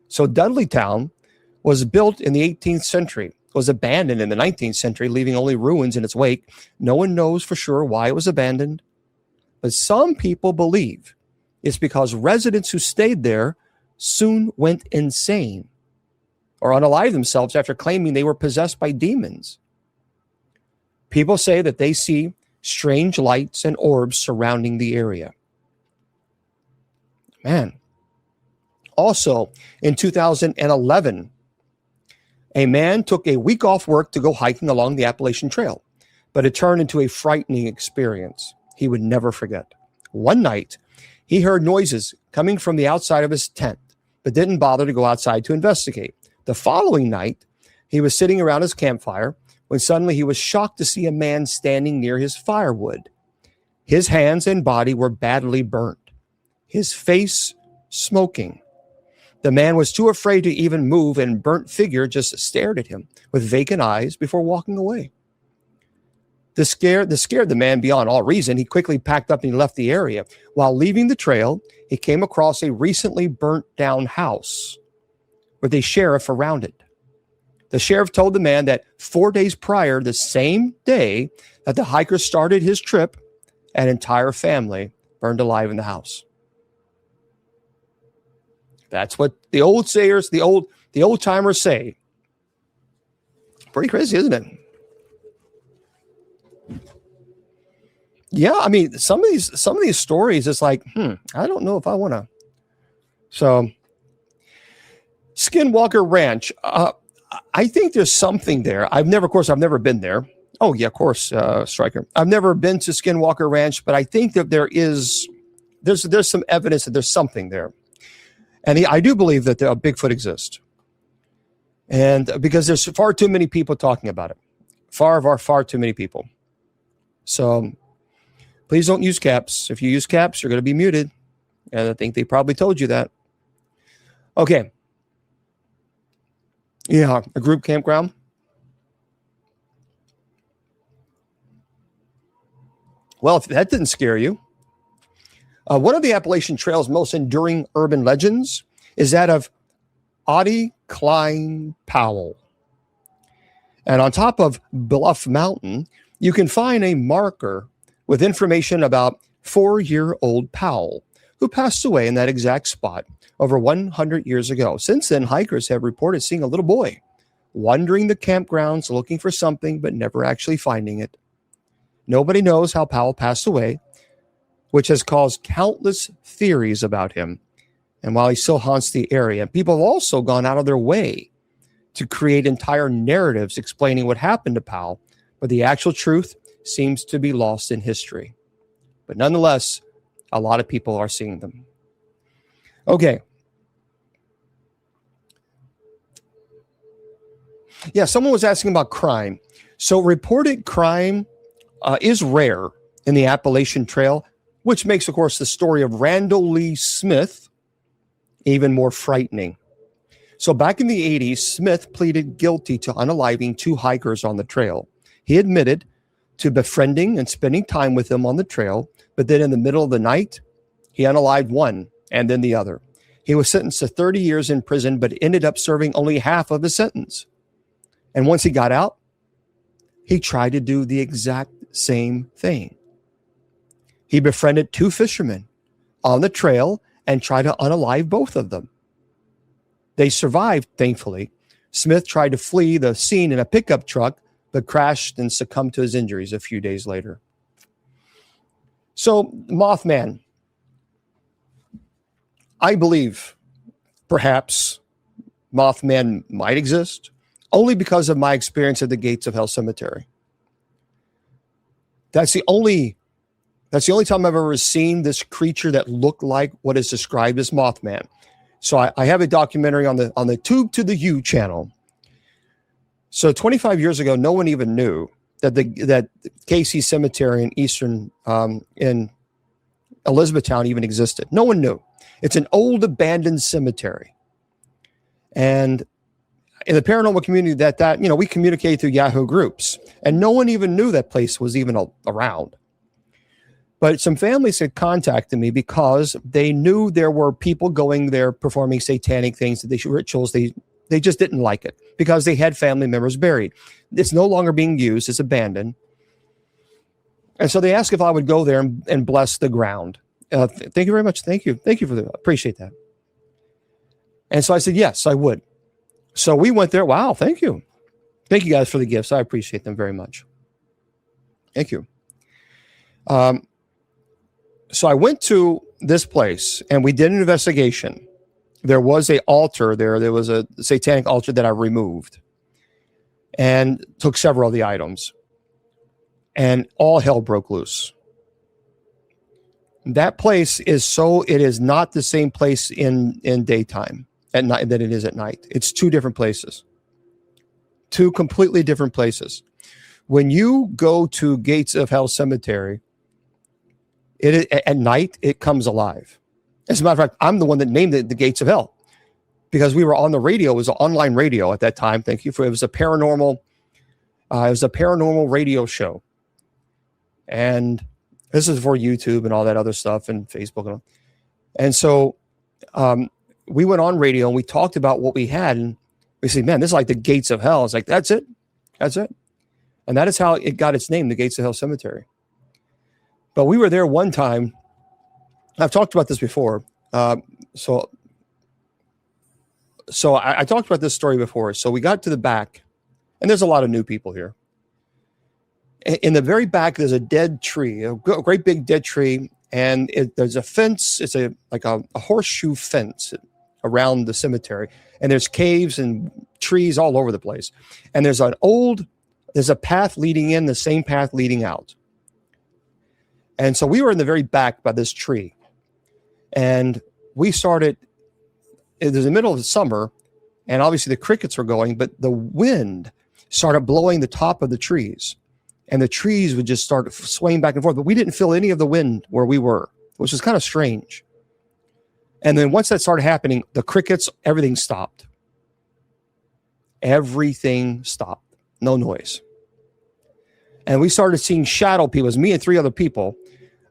So Dudleytown was built in the 18th century, was abandoned in the 19th century, leaving only ruins in its wake. No one knows for sure why it was abandoned, but some people believe it's because residents who stayed there soon went insane or unalived themselves after claiming they were possessed by demons. People say that they see strange lights and orbs surrounding the area. Man. Also, in 2011, a man took a week off work to go hiking along the Appalachian Trail, but it turned into a frightening experience he would never forget. One night, he heard noises coming from the outside of his tent, but didn't bother to go outside to investigate. The following night, he was sitting around his campfire when suddenly he was shocked to see a man standing near his firewood. His hands and body were badly burnt, his face smoking. The man was too afraid to even move, and burnt figure just stared at him with vacant eyes before walking away. This scared the man beyond all reason. He quickly packed up and he left the area. While leaving the trail, he came across a recently burnt down house with a sheriff around it. The sheriff told the man that 4 days prior, the same day that the hiker started his trip, an entire family burned alive in the house. That's what the old sayers, the old timers say. Pretty crazy, isn't it? Yeah, I mean, some of these stories, it's like, I don't know if I want to. So, Skinwalker Ranch. I think there's something there. I've never been there. Oh yeah, of course, Stryker. I've never been to Skinwalker Ranch, but I think that there's some evidence that there's something there. And I do believe that a Bigfoot exists. And because there's far too many people talking about it. Far too many people. So please don't use caps. If you use caps, you're going to be muted. And I think they probably told you that. Okay. Yeah, a group campground. Well, if that didn't scare you, one of the Appalachian Trail's most enduring urban legends is that of Oddie Klein Powell. And on top of Bluff Mountain, you can find a marker with information about 4-year-old Powell, who passed away in that exact spot over 100 years ago. Since then, hikers have reported seeing a little boy wandering the campgrounds looking for something, but never actually finding it. Nobody knows how Powell passed away, which has caused countless theories about him. And while he still haunts the area, people have also gone out of their way to create entire narratives explaining what happened to Powell, but the actual truth seems to be lost in history. But nonetheless, a lot of people are seeing them. Okay. Yeah, someone was asking about crime. So reported crime is rare in the Appalachian Trail, which makes, of course, the story of Randall Lee Smith even more frightening. So back in the 80s, Smith pleaded guilty to unaliving 2 hikers on the trail. He admitted to befriending and spending time with them on the trail. But then in the middle of the night, he unalived one and then the other. He was sentenced to 30 years in prison, but ended up serving only half of his sentence. And once he got out, he tried to do the exact same thing. He befriended two fishermen on the trail and tried to unalive both of them. They survived, thankfully. Smith tried to flee the scene in a pickup truck, but crashed and succumbed to his injuries a few days later. So, Mothman, I believe perhaps Mothman might exist only because of my experience at the Gates of Hell Cemetery. That's the only time I've ever seen this creature that looked like what is described as Mothman. So I have a documentary on the Tube to the U channel. So 25 years ago, no one even knew that Casey Cemetery in Eastern in Elizabethtown even existed. No one knew. It's an old abandoned cemetery, and in the paranormal community, that we communicate through Yahoo groups, and no one even knew that place was even around. But some families had contacted me because they knew there were people going there performing satanic things, rituals. They just didn't like it because they had family members buried. It's no longer being used. It's abandoned. And so they asked if I would go there and bless the ground. Thank you very much. Thank you. Thank you appreciate that. And so I said, yes, I would. So we went there. Wow. Thank you. Thank you guys for the gifts. I appreciate them very much. Thank you. So I went to this place and we did an investigation. There was an altar there. There was a satanic altar that I removed and took several of the items, and all hell broke loose. That place it is not the same place in daytime at night that it is at night. It's two different places, two completely different places. When you go to Gates of Hell Cemetery, at night, it comes alive. As a matter of fact, I'm the one that named it the Gates of Hell because we were on the radio. It was an online radio at that time. Thank you it was a paranormal radio show. And this is for YouTube and all that other stuff and Facebook. And so we went on radio and we talked about what we had. And we said, man, this is like the Gates of Hell. It's like, that's it. That's it. And that is how it got its name, the Gates of Hell Cemetery. But we were there one time. I've talked about this before. So I talked about this story before. So we got to the back, and there's a lot of new people here. In the very back, there's a dead tree, a great big dead tree, and there's a fence. It's like a horseshoe fence around the cemetery, and there's caves and trees all over the place. And there's a path leading in, the same path leading out. And so we were in the very back by this tree. And we started, it was the middle of the summer, and obviously the crickets were going, but the wind started blowing the top of the trees. And the trees would just start swaying back and forth. But we didn't feel any of the wind where we were, which was kind of strange. And then once that started happening, the crickets, everything stopped. Everything stopped. No noise. And we started seeing shadow people. It was me and three other people.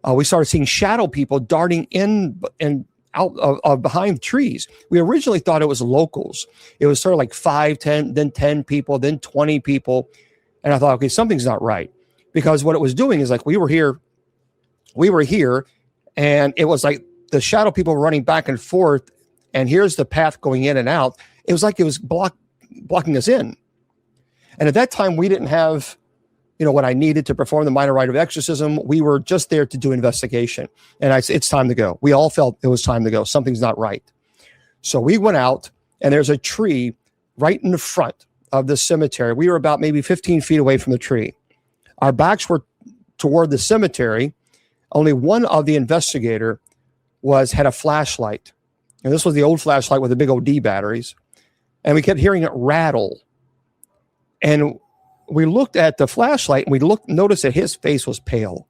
We started seeing shadow people darting in and out of behind trees. We originally thought it was locals. It was sort of like 5, 10, then 10 people, then 20 people. And I thought, okay, something's not right. Because what it was doing is like we were here, and it was like the shadow people were running back and forth, and here's the path going in and out. It was like it was blocking us in. And at that time, we didn't have what I needed to perform the minor rite of exorcism. We were just there to do investigation. And I said, it's time to go. We all felt it was time to go. Something's not right. So we went out, and there's a tree right in the front of the cemetery. We were about maybe 15 feet away from the tree. Our backs were toward the cemetery. Only one of the investigator had a flashlight. And this was the old flashlight with the big old D batteries. And we kept hearing it rattle. And we looked at the flashlight, and noticed that his face was pale.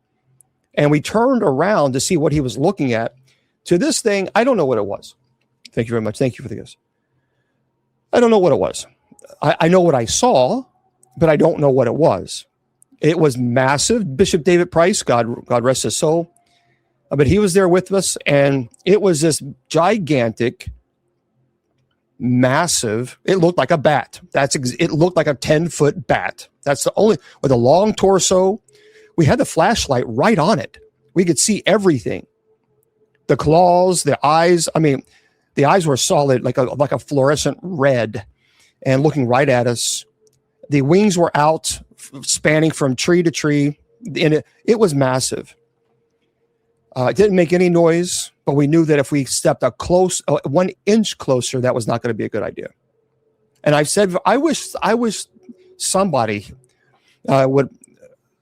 And we turned around to see what he was looking at. To this thing, I don't know what it was. Thank you very much. Thank you for the gifts. I don't know what it was. I know what I saw, but I don't know what it was. It was massive. Bishop David Price, God rest his soul, but he was there with us, and it was this gigantic, massive. It looked like a bat. It looked like a 10-foot bat. That's the only, with a long torso. We had the flashlight right on it. We could see everything. The claws, the eyes. I mean, the eyes were solid, like a fluorescent red, and looking right at us. The wings were out, spanning from tree to tree, and it was massive. It didn't make any noise, but we knew that if we stepped 1 inch closer, that was not going to be a good idea. And I've said, I wish somebody would.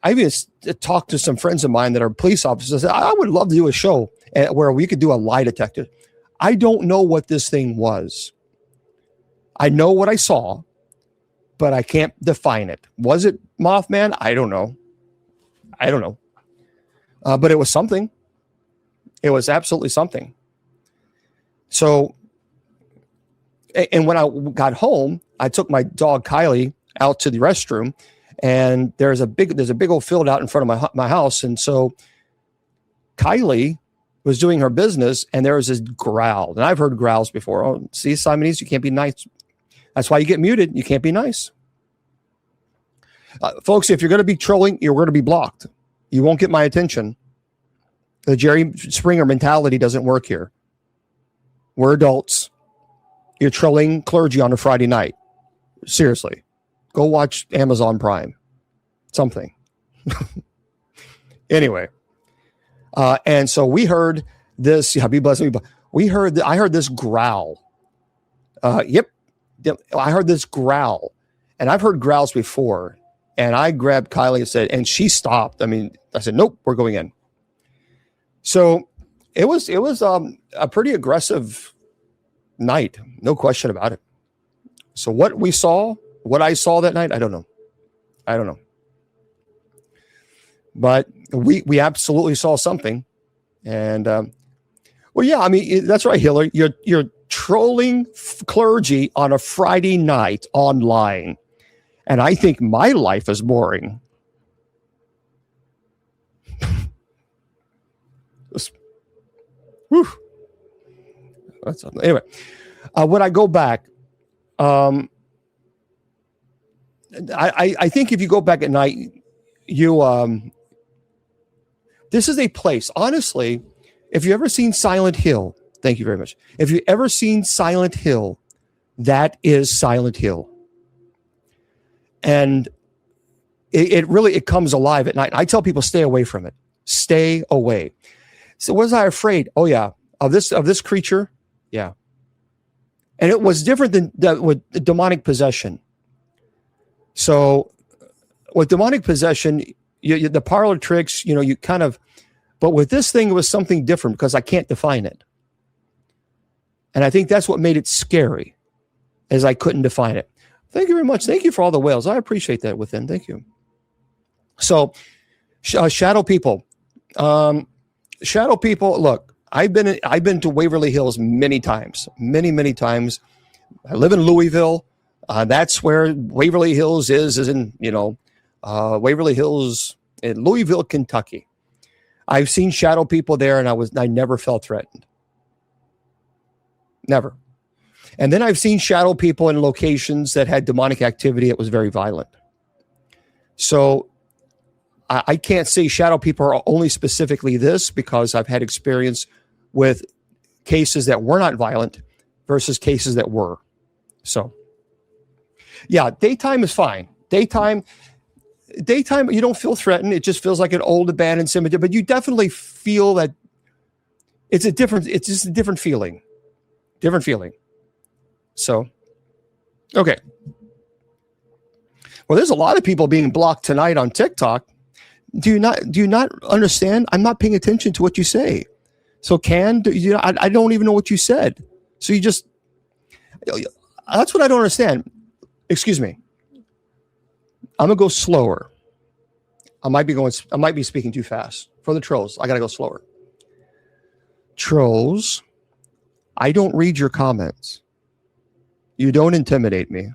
I even talked to some friends of mine that are police officers. I would love to do a show where we could do a lie detector. I don't know what this thing was. I know what I saw, but I can't define it. Was it Mothman? I don't know. But it was something. It was absolutely something. So, and when I got home, I took my dog Kylie out to the restroom, and there's a big old field out in front of my house, and so Kylie was doing her business, and there was this growl, and I've heard growls before. Oh, see, Simonese, you can't be nice. That's why you get muted. You can't be nice. Folks, if you're going to be trolling, you're going to be blocked. You won't get my attention. The Jerry Springer mentality doesn't work here. We're adults. You're trolling clergy on a Friday night. Seriously. Go watch Amazon Prime. Something. Anyway. And so we heard this. Yeah, be blessed. I heard this growl. Yep. I heard this growl. And I've heard growls before. And I grabbed Kylie and said, and she stopped. I mean, I said, nope, we're going in. So it was a pretty aggressive night, no question about it. So what I saw that night, I don't know. But we absolutely saw something, and well, yeah, I mean that's right, Hillary. You're trolling clergy on a Friday night online, and I think my life is boring. Whew. Anyway, when I go back, I think if you go back at night, this is a place, honestly, if you've ever seen Silent Hill, thank you very much. If you've ever seen Silent Hill, that is Silent Hill. And it really comes alive at night. I tell people, stay away from it. Stay away. So was I afraid? Oh yeah. Of this creature? Yeah. And it was different than with demonic possession. So with demonic possession, the parlor tricks, you kind of, but with this thing, it was something different because I can't define it. And I think that's what made it scary, as I couldn't define it. Thank you very much. Thank you for all the whales. I appreciate that within. Thank you. So shadow people, look, I've been to Waverly Hills many times. I live in Louisville. That's where Waverly Hills is in, Waverly Hills in Louisville, Kentucky. I've seen shadow people there, and I never felt threatened. Never. And then I've seen shadow people in locations that had demonic activity. It was very violent. So I can't say shadow people are only specifically this, because I've had experience with cases that were not violent versus cases that were. So, yeah, daytime is fine. Daytime, you don't feel threatened. It just feels like an old abandoned cemetery, but you definitely feel that it's just a different feeling. So, okay. Well, there's a lot of people being blocked tonight on TikTok. Do you not understand? I'm not paying attention to what you say. So I don't even know what you said. So that's what I don't understand. Excuse me. I'm gonna go slower. I might be speaking too fast. For the trolls, I gotta go slower. Trolls, I don't read your comments. You don't intimidate me.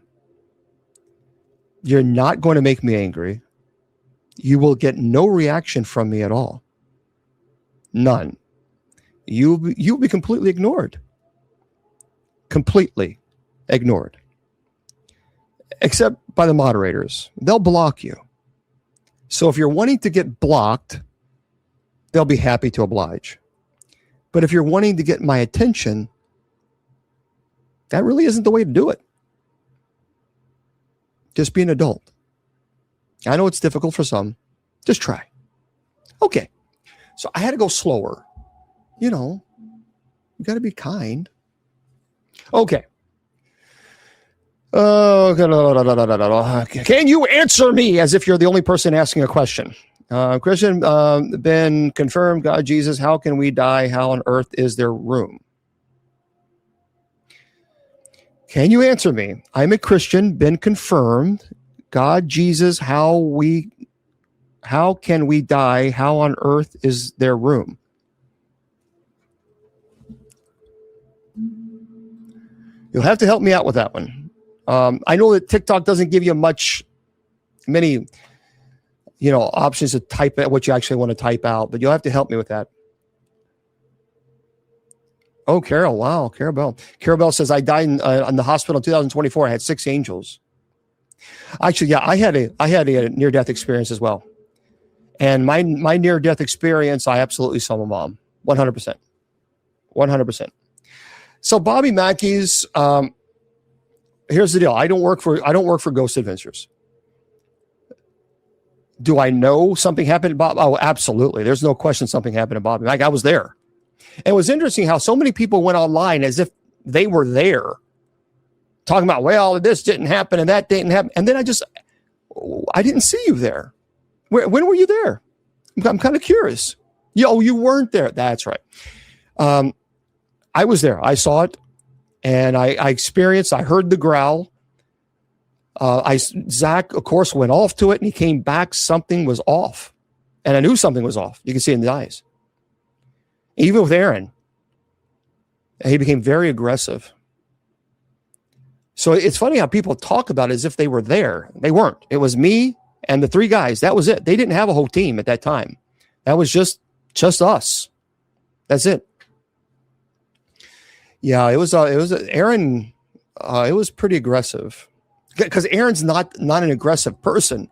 You're not going to make me angry. you will get no reaction from me at all. None. You'll be completely ignored. Completely ignored. Except by the moderators. They'll block you. So if you're wanting to get blocked, they'll be happy to oblige. But if you're wanting to get my attention, that really isn't the way to do it. Just be an adult. I know it's difficult for some. Just try. Okay. So I had to go slower. You know, you got to be kind. Okay. Can you answer me as if you're the only person asking a question? Christian, been confirmed, God, Jesus, how can we die? How on earth is there room? Can you answer me? I'm a Christian, been confirmed, God, Jesus, how can we die? How on earth is there room? You'll have to help me out with that one. I know that TikTok doesn't give you many, options to type out what you actually want to type out, but you'll have to help me with that. Oh, Carol. Wow. Carol says, I died in the hospital in 2024. I had 6 angels. Actually, yeah, I had a near-death experience as well. And my near-death experience, I absolutely saw my mom. 100%. 100%. So Bobby Mackey's, here's the deal. I don't work for Ghost Adventures. Do I know something happened to Bob? Oh, absolutely. There's no question something happened to Bobby Mackey. I was there. And it was interesting how so many people went online as if they were there, talking about, well, this didn't happen and that didn't happen. And then I didn't see you there. When were you there? I'm kind of curious. You weren't there. That's right. I was there. I saw it, and I experienced. I heard the growl. Zach, of course, went off to it, and he came back. Something was off, and I knew something was off. You can see it in the eyes. Even with Aaron, he became very aggressive. So it's funny how people talk about it as if they were there. They weren't. It was me and the 3 guys. That was it. They didn't have a whole team at that time. That was just us. That's it. Yeah, it was Aaron. It was pretty aggressive because Aaron's not an aggressive person.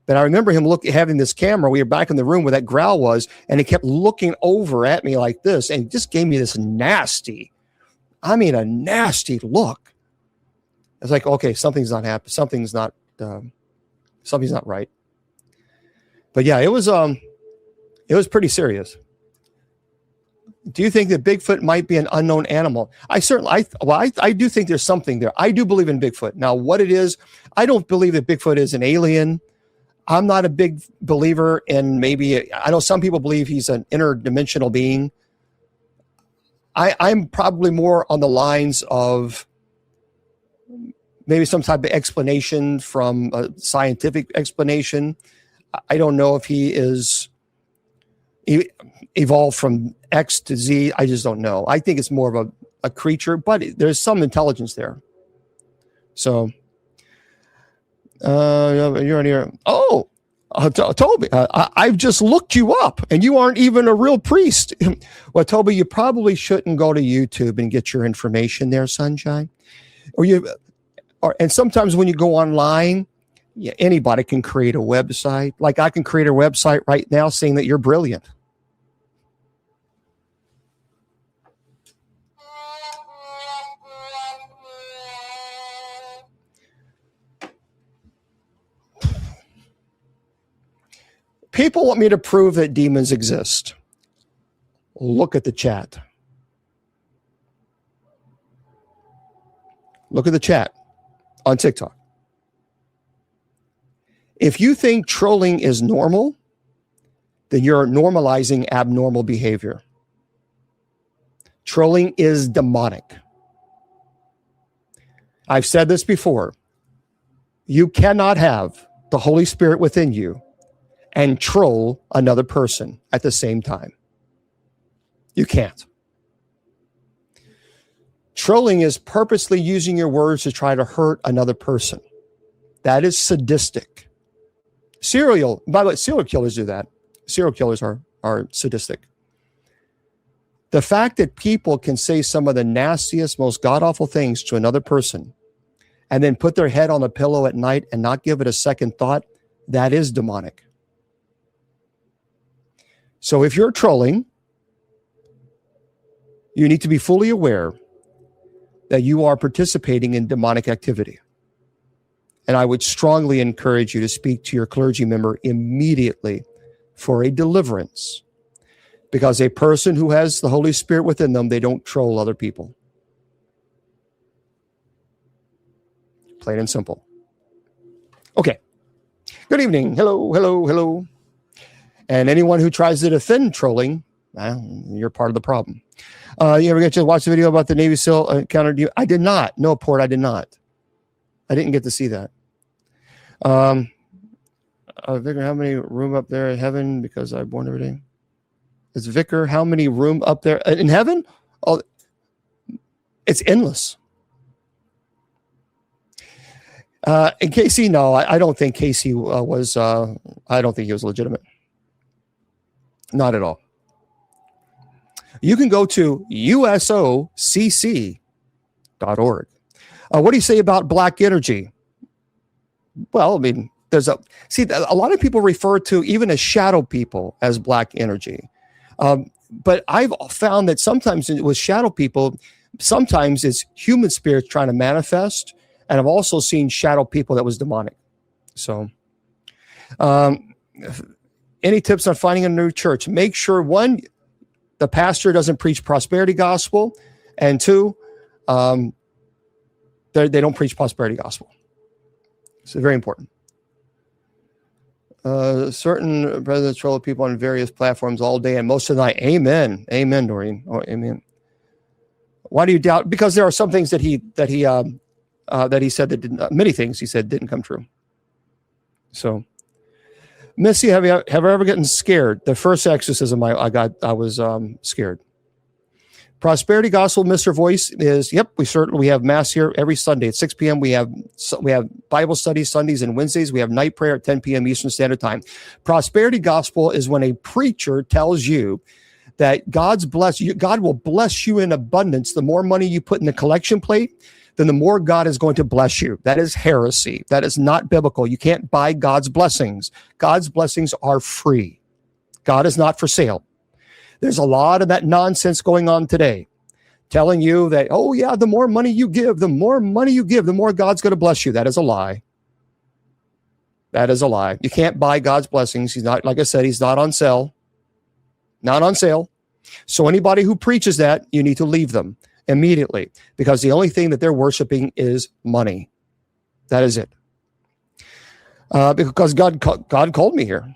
But I remember him having this camera. We were back in the room where that growl was, and he kept looking over at me like this, and just gave me this nasty look. It's like, okay, something's not happening. Something's not right. But yeah, it was pretty serious. Do you think that Bigfoot might be an unknown animal? I do think there's something there. I do believe in Bigfoot. Now, what it is, I don't believe that Bigfoot is an alien. I'm not a big believer in I know some people believe he's an interdimensional being. I'm probably more on the lines of maybe some type of explanation from a scientific explanation. I don't know if he evolved from X to Z. I just don't know. I think it's more of a creature, but there's some intelligence there. So, you're on here. Oh, Toby, I've just looked you up and you aren't even a real priest. Well, Toby, you probably shouldn't go to YouTube and get your information there, Sunshine. And sometimes when you go online, anybody can create a website. Like I can create a website right now saying that you're brilliant. People want me to prove that demons exist. Look at the chat. Look at the chat on TikTok. If you think trolling is normal, then you're normalizing abnormal behavior. Trolling is demonic. I've said this before. You cannot have the Holy Spirit within you and troll another person at the same time. You can't. Trolling is purposely using your words to try to hurt another person. That is sadistic. By the way, serial killers do that. Serial killers are sadistic. The fact that people can say some of the nastiest, most god-awful things to another person and then put their head on a pillow at night and not give it a second thought, that is demonic. So if you're trolling, you need to be fully aware that you are participating in demonic activity. And I would strongly encourage you to speak to your clergy member immediately for a deliverance. Because a person who has the Holy Spirit within them, they don't troll other people. Plain and simple. Okay. Good evening. Hello, hello, hello. And anyone who tries to defend trolling, well, you're part of the problem. You ever get to watch the video about the Navy SEAL encounter? I did not. No, Port, I did not. I didn't get to see that. Vicar, how many room up there in heaven? Because I'm born every day. Is Vicar, how many room up there in heaven? Oh, it's endless. And Casey, no, I don't think Casey was, I don't think he was legitimate. Not at all. You can go to usocc.org. What do you say about black energy? Well, I mean, a lot of people refer to even as shadow people as black energy. But I've found that sometimes with shadow people, sometimes it's human spirits trying to manifest. And I've also seen shadow people that was demonic. So, any tips on finding a new church? Make sure, one, the pastor doesn't preach prosperity gospel. And two, they don't preach prosperity gospel. So very important. Certain presidents troll people on various platforms all day and most of the night. Amen. Amen, Doreen. Oh, amen. Why do you doubt? Because there are some things that he said that didn't, many things he said didn't come true. So, Missy, have I ever gotten scared? The first exorcism I was scared. Prosperity Gospel, Mr. Voice is, yep, we have mass here every Sunday at 6 p.m. We have Bible study Sundays and Wednesdays. We have night prayer at 10 p.m. Eastern Standard Time. Prosperity Gospel is when a preacher tells you that God will bless you in abundance. The more money you put in the collection plate, then the more God is going to bless you. That is heresy. That is not biblical. You can't buy God's blessings. God's blessings are free. God is not for sale. There's a lot of that nonsense going on today, telling you that, oh yeah, the more money you give, the more God's going to bless you. That is a lie. That is a lie. You can't buy God's blessings. He's not, like I said, he's not on sale. Not on sale. So anybody who preaches that, you need to leave them immediately, because the only thing that they're worshiping is money. That is it. Because God called me here.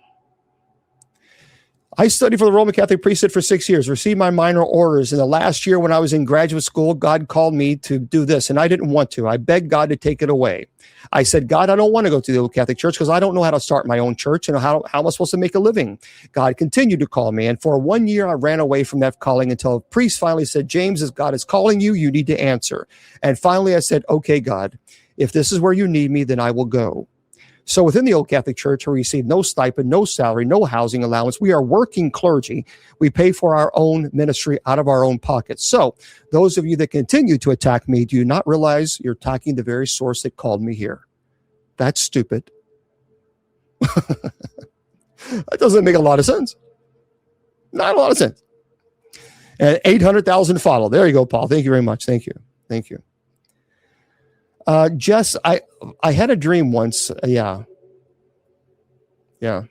I studied for the Roman Catholic priesthood for 6 years, received my minor orders. In the last year when I was in graduate school, God called me to do this, and I didn't want to. I begged God to take it away. I said, God, I don't want to go to the old Catholic Church because I don't know how to start my own church, and how am I supposed to make a living? God continued to call me, and for 1 year, I ran away from that calling until a priest finally said, James, as God is calling you, you need to answer. And finally, I said, okay, God, if this is where you need me, then I will go. So within the Old Catholic Church, we receive no stipend, no salary, no housing allowance. We are working clergy. We pay for our own ministry out of our own pockets. So those of you that continue to attack me, do you not realize you're attacking the very source that called me here? That's stupid. That doesn't make a lot of sense. Not a lot of sense. And 800,000 follow. There you go, Paul. Thank you very much. Thank you. Thank you. Jess, I had a dream once. Yeah. So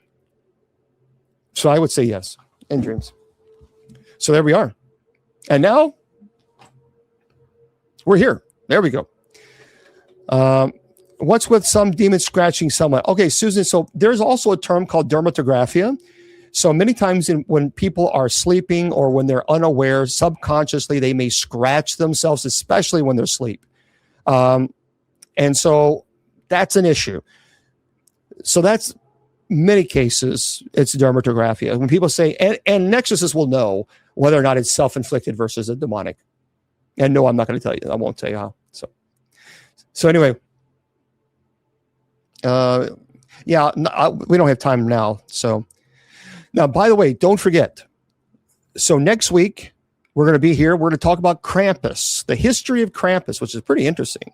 I would say yes, in dreams. So there we are. And now we're here. There we go. What's with some demons scratching someone? Okay, Susan, so there's also a term called dermatographia. So many times when people are sleeping or when they're unaware, subconsciously, they may scratch themselves, especially when they're asleep. And so that's an issue. So that's many cases, it's dermatographia. When people say, and an exorcist will know whether or not it's self-inflicted versus a demonic. And no, I'm not going to tell you. I won't tell you how. So anyway, Yeah, we don't have time now. So now, by the way, don't forget. So next week, we're going to be here. We're going to talk about Krampus, the history of Krampus, which is pretty interesting.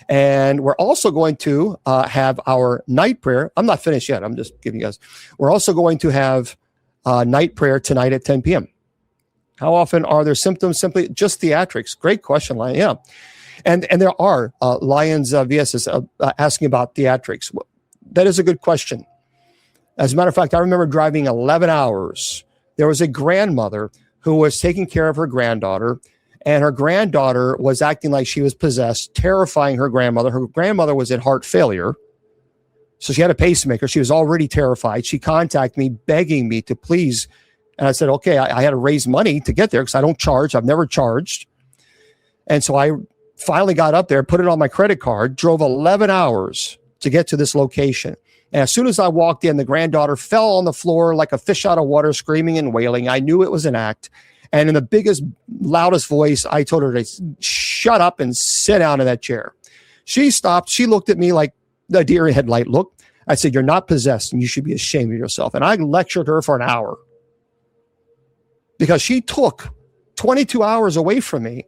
And we're also going to have our night prayer. I'm not finished yet. I'm just giving you guys. We're also going to have night prayer tonight at 10 p.m. How often are there symptoms? Simply just theatrics. Great question, Lion. Yeah. And there are Lions VS asking about theatrics. That is a good question. As a matter of fact, I remember driving 11 hours. There was a grandmother who was taking care of her granddaughter, and her granddaughter was acting like she was possessed, terrifying her grandmother. Her grandmother was in heart failure, so she had a pacemaker. She was already terrified. She contacted me, begging me to please. And I said, okay, I had to raise money to get there because I don't charge. I've never charged. And so I finally got up there, put it on my credit card, drove 11 hours to get to this location. And as soon as I walked in, the granddaughter fell on the floor like a fish out of water, screaming and wailing. I knew it was an act. And in the biggest, loudest voice, I told her to shut up and sit down in that chair. She stopped. She looked at me like the deer in headlight look. I said, you're not possessed and you should be ashamed of yourself. And I lectured her for an hour because she took 22 hours away from me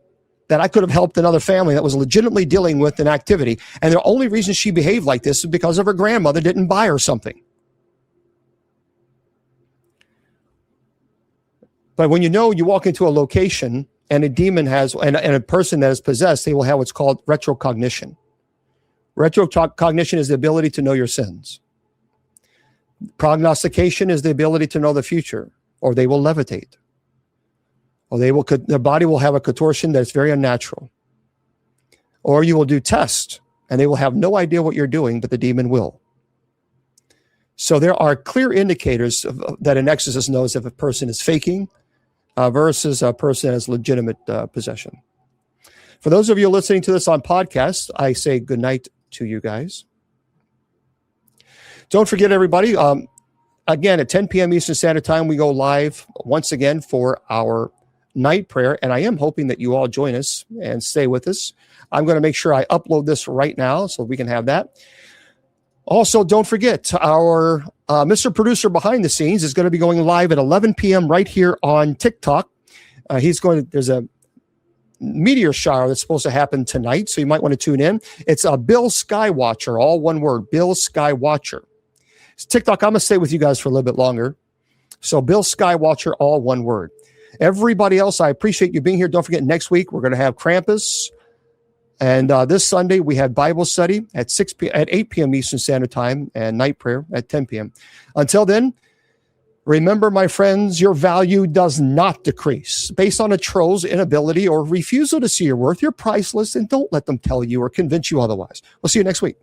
that I could have helped another family that was legitimately dealing with an activity. And the only reason she behaved like this is because of her grandmother didn't buy her something. But when you walk into a location and a demon has, and a person that is possessed, they will have what's called retrocognition. Retrocognition is the ability to know your sins. Prognostication is the ability to know the future, or they will levitate. Or their body will have a contortion that's very unnatural. Or you will do tests and they will have no idea what you're doing, but the demon will. So there are clear indicators that an exorcist knows if a person is faking versus a person that has legitimate possession. For those of you listening to this on podcast, I say good night to you guys. Don't forget, everybody, again, at 10 p.m. Eastern Standard Time, we go live once again for our night prayer, and I am hoping that you all join us and stay with us. I'm going to make sure I upload this right now so we can have that. Also, don't forget, our Mr. Producer behind the scenes is going to be going live at 11 p.m. right here on TikTok. There's a meteor shower that's supposed to happen tonight, so you might want to tune in. It's a Bill Skywatcher, all one word, Bill Skywatcher. It's TikTok, I'm going to stay with you guys for a little bit longer. So Bill Skywatcher, all one word. Everybody else, I appreciate you being here. Don't forget, next week, we're going to have Krampus. And this Sunday, we have Bible study at 8 p.m. Eastern Standard Time and night prayer at 10 p.m. Until then, remember, my friends, your value does not decrease based on a troll's inability or refusal to see your worth. You're priceless, and don't let them tell you or convince you otherwise. We'll see you next week.